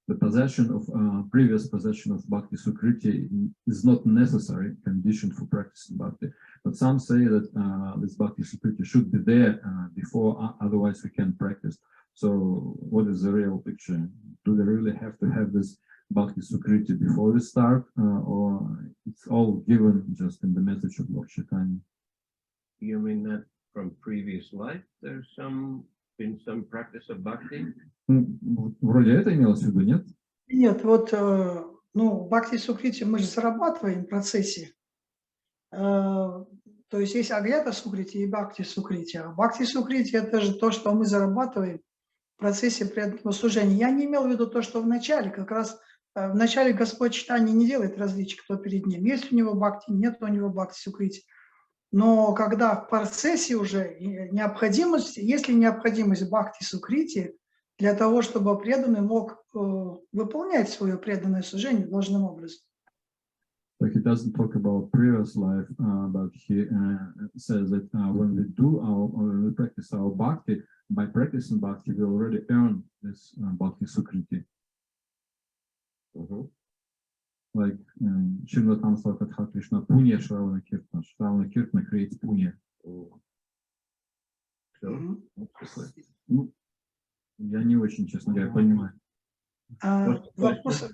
Speaker 2: the possession of previous possession of Bhakti Sukriti is not necessary condition for practicing Bhakti. But some say that this Bhakti Sukriti should be there before, otherwise we can practice. So what is the real picture? Do we really have to have this Bhakti Sukriti before we start, or it's all given just in the message of Lord Chaitanya?
Speaker 1: You mean that from previous life there's been some practice of bhakti?
Speaker 2: Вроде это имелось в виду, нет?
Speaker 3: Нет, вот, ну, Бхакти Сукрити мы же зарабатываем в процессе. То есть Агьята Сукрити и Бхакти Сукрити. А Бхакти Сукрити – это же то, что мы зарабатываем в процессе преданного служения. Я не имел в виду то, что в начале, как раз в начале Господь Чайтанья не делает различий, кто перед ним. Есть у него Бхакти, нет у него Бхакти Сукрити. Но когда в процессе уже необходимость, если необходимость Бхакти Сукрити, для того, чтобы преданный мог выполнять свое преданное служение должным образом.
Speaker 2: So he doesn't talk about previous life, but he says that when we practice our bhakti, by practicing bhakti, we already earn this bhakti sukriti. Like Шримад Бхагаватам Кришna Punya Shravana Kirtana. Shravana Kirtana creates Punya. Я не очень, честно говоря, понимаю.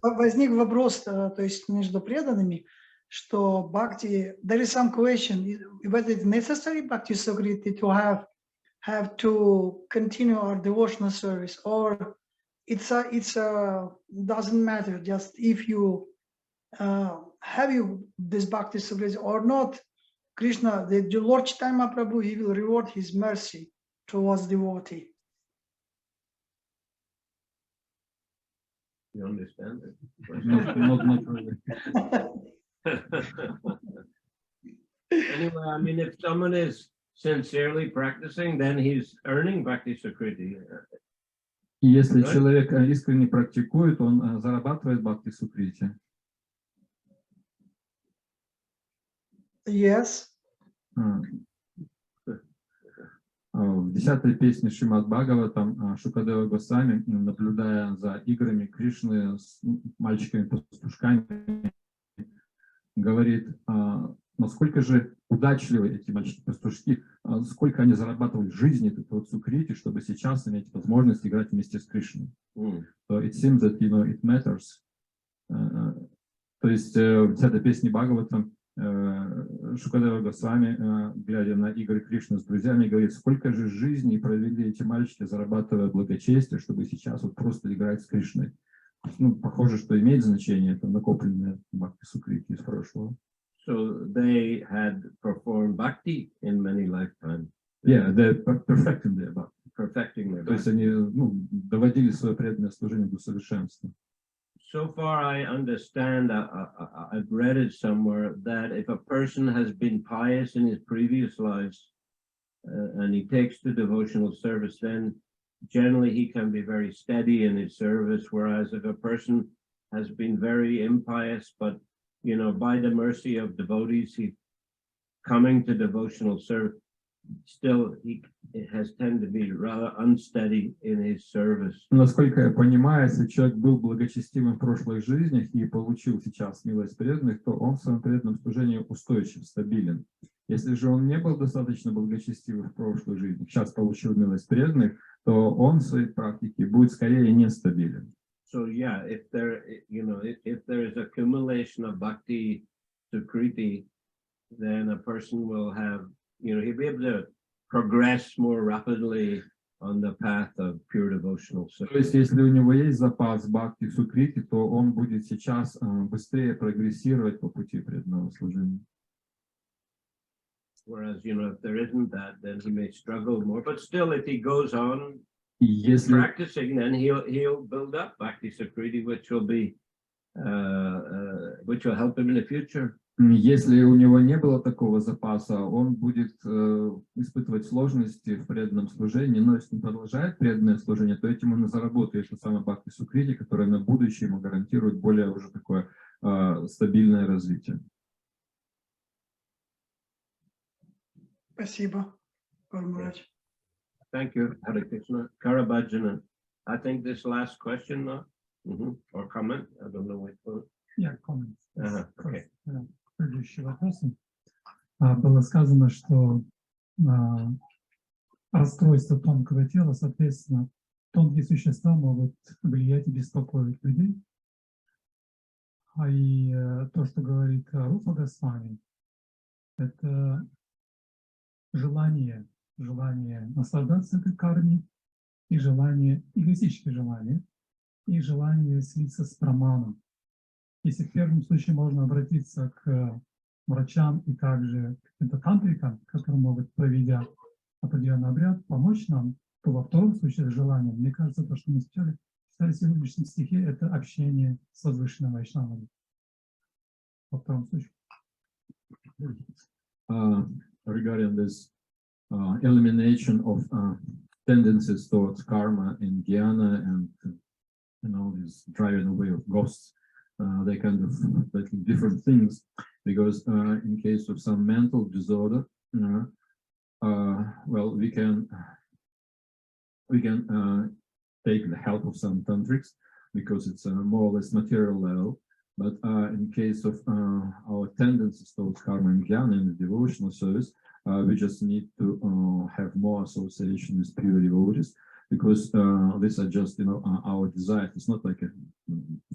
Speaker 3: Возник вопрос, то есть между преданными, что бхакти, there is some question, whether it's necessary bhakti sukriti to have to continue our devotional service, or it's doesn't matter, just if you have this bhakti sukriti or not, Krishna, the Lord Chaitanya Prabhu, he will reward his mercy towards devotee.
Speaker 1: You understand it?
Speaker 2: Not really.
Speaker 1: Anyway, I mean, if someone is sincerely practicing, then he's earning Bhakti Sukriti.
Speaker 2: И если человек искренне практикует, он зарабатывает Бхакти Сукрити.
Speaker 3: Yes.
Speaker 2: В 10-й песне Шримад Бхагаватам Шукадева Госвами, наблюдая за играми Кришны с мальчиками-пастушками, говорит, насколько же удачливы эти мальчики-пастушки, сколько они зарабатывали в жизни этого сукрити, чтобы сейчас иметь возможность играть вместе с Кришной. So it seems that, you know, it matters. То есть в 10-й песне Бхагаватам Шукадева Госвами, глядя на игры Кришны с друзьями, говорит, сколько же жизней провели эти мальчики, зарабатывая благочестие, чтобы сейчас вот просто играть с Кришной. Ну, похоже, что имеет значение, это накопленное бхакти сукрити из прошлого.
Speaker 1: So they had performed bhakti in many lifetimes.
Speaker 2: Yeah, they're perfecting their bhakti.
Speaker 1: Perfecting their
Speaker 2: То есть
Speaker 1: bhakti.
Speaker 2: они, ну, доводили свое преданное служение до совершенства.
Speaker 1: So far I understand, I've read it somewhere, that if a person has been pious in his previous lives and he takes to devotional service, then generally he can be very steady in his service. Whereas if a person has been very impious, but you know, by the mercy of devotees, he coming to devotional service, still he has tended to be rather unsteady in his service.
Speaker 2: Насколько я понимаю, если человек был благочестивым в прошлых жизнях и получил сейчас милость преданных, то он в своем преданном служении устойчив, стабилен. Если же он не был достаточно благочестивым в прошлых жизнях, сейчас получил милость преданных, то он в своей практике будет скорее нестабилен.
Speaker 1: So yeah, if there, you know, if there is accumulation of bhakti sukriti, then a person will have, you know, he'll be able to progress more rapidly on the path of pure devotional service.
Speaker 2: То есть, если у него есть запас бхакти сукрити, то он будет сейчас быстрее прогрессировать по пути преданного служения.
Speaker 1: Whereas, you know, if there isn't that, then he may struggle more. But still, if he goes on
Speaker 2: И если,
Speaker 1: practicing, then he'll build up bhakti sukriti, which will be, which will help him in the future.
Speaker 2: если у него не было такого запаса, он будет испытывать сложности в преданном служении, но если он продолжает преданное служение, то этим он и заработает это самое бхакти сукрити, которое на будущее ему гарантирует более уже такое стабильное развитие.
Speaker 3: Спасибо, Парамарадж.
Speaker 1: Thank you, Hare Krishna. Karabhajana. I think this last question, no? Or comment, I don't know which one.
Speaker 4: Я comment.
Speaker 1: Okay.
Speaker 4: Следующий вопрос. Было сказано, что расстройство тонкого тела, соответственно, тонкие существа могут влиять и беспокоить людей. И то, что говорит Рупа Госвами, это желание наслаждаться этой кармой, и желание, эгоистическое желание, и желание слиться с праманом. Если в первом случае можно обратиться к врачам и также к каким-то тантрикам, которые могут, проведя определенный обряд, помочь нам, то во втором случае с желанием, мне кажется, то, что мы читали в сегодняшнем стихе, это общение с возвышенным вайшнавом. Во втором случае.
Speaker 2: Regarding this elimination of tendencies towards karma and jnana and all this driving away of ghosts, they kind of like different things, because in case of some mental disorder, well, we can take the help of some tantrics because it's a more or less material level. But in case of our tendencies towards karma and jnana in the devotional service, we just need to have more association with pure devotees, because these are just, you know, our desires. It's not like a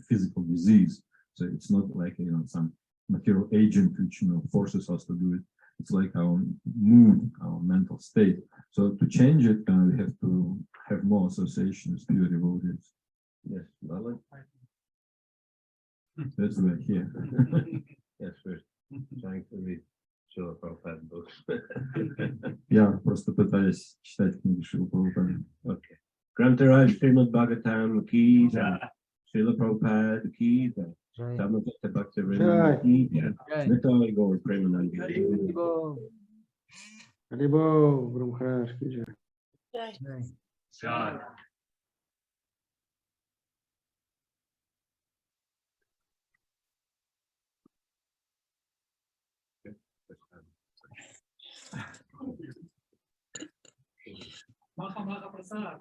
Speaker 2: physical disease, so it's not like, you know, some material agent which, you know, forces us to do it. It's like our mood, our mental state. So to change it, we have to have more association with pure devotees.
Speaker 1: Yes, well,
Speaker 2: That's right here.
Speaker 1: yes, we're trying to read Srila Prabhupada books.
Speaker 2: Я просто пытаюсь читать книги Шрила Прабхупады.
Speaker 1: Okay. Grantaraj Shrimad Bhagavatam ki jai. Srila Prabhupada ki jai. Samavita Bhaktivinoda ki jai. Nitai Gaur Premanandi.
Speaker 5: Haribol, Guru Maharaj ki jai.
Speaker 4: Маха Прасад.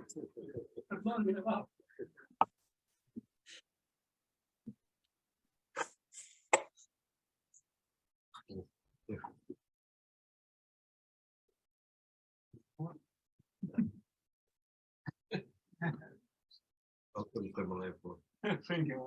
Speaker 4: Thank you.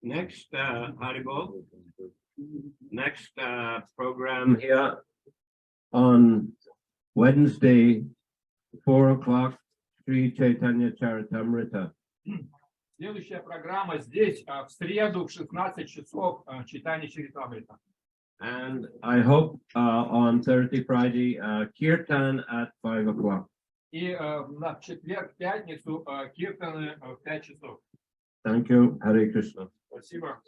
Speaker 1: Next, Haribol. Next program here on Wednesday, 4 o'clock, Sri Chaitanya Charitamrita.
Speaker 6: Следующая программа здесь в среду в 16 часов читание Чаритамрита.
Speaker 1: And I hope on Thursday, Friday, Kirtan at 5 o'clock.
Speaker 6: И на четверг, пятницу киртаны в 5 часов.
Speaker 1: Thank you. Hare Krishna.
Speaker 6: Спасибо.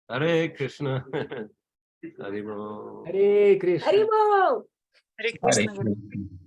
Speaker 1: Hare Krishna. Hare Bol.
Speaker 5: Hare Krishna.
Speaker 7: Харибол!
Speaker 8: Hare Krishna.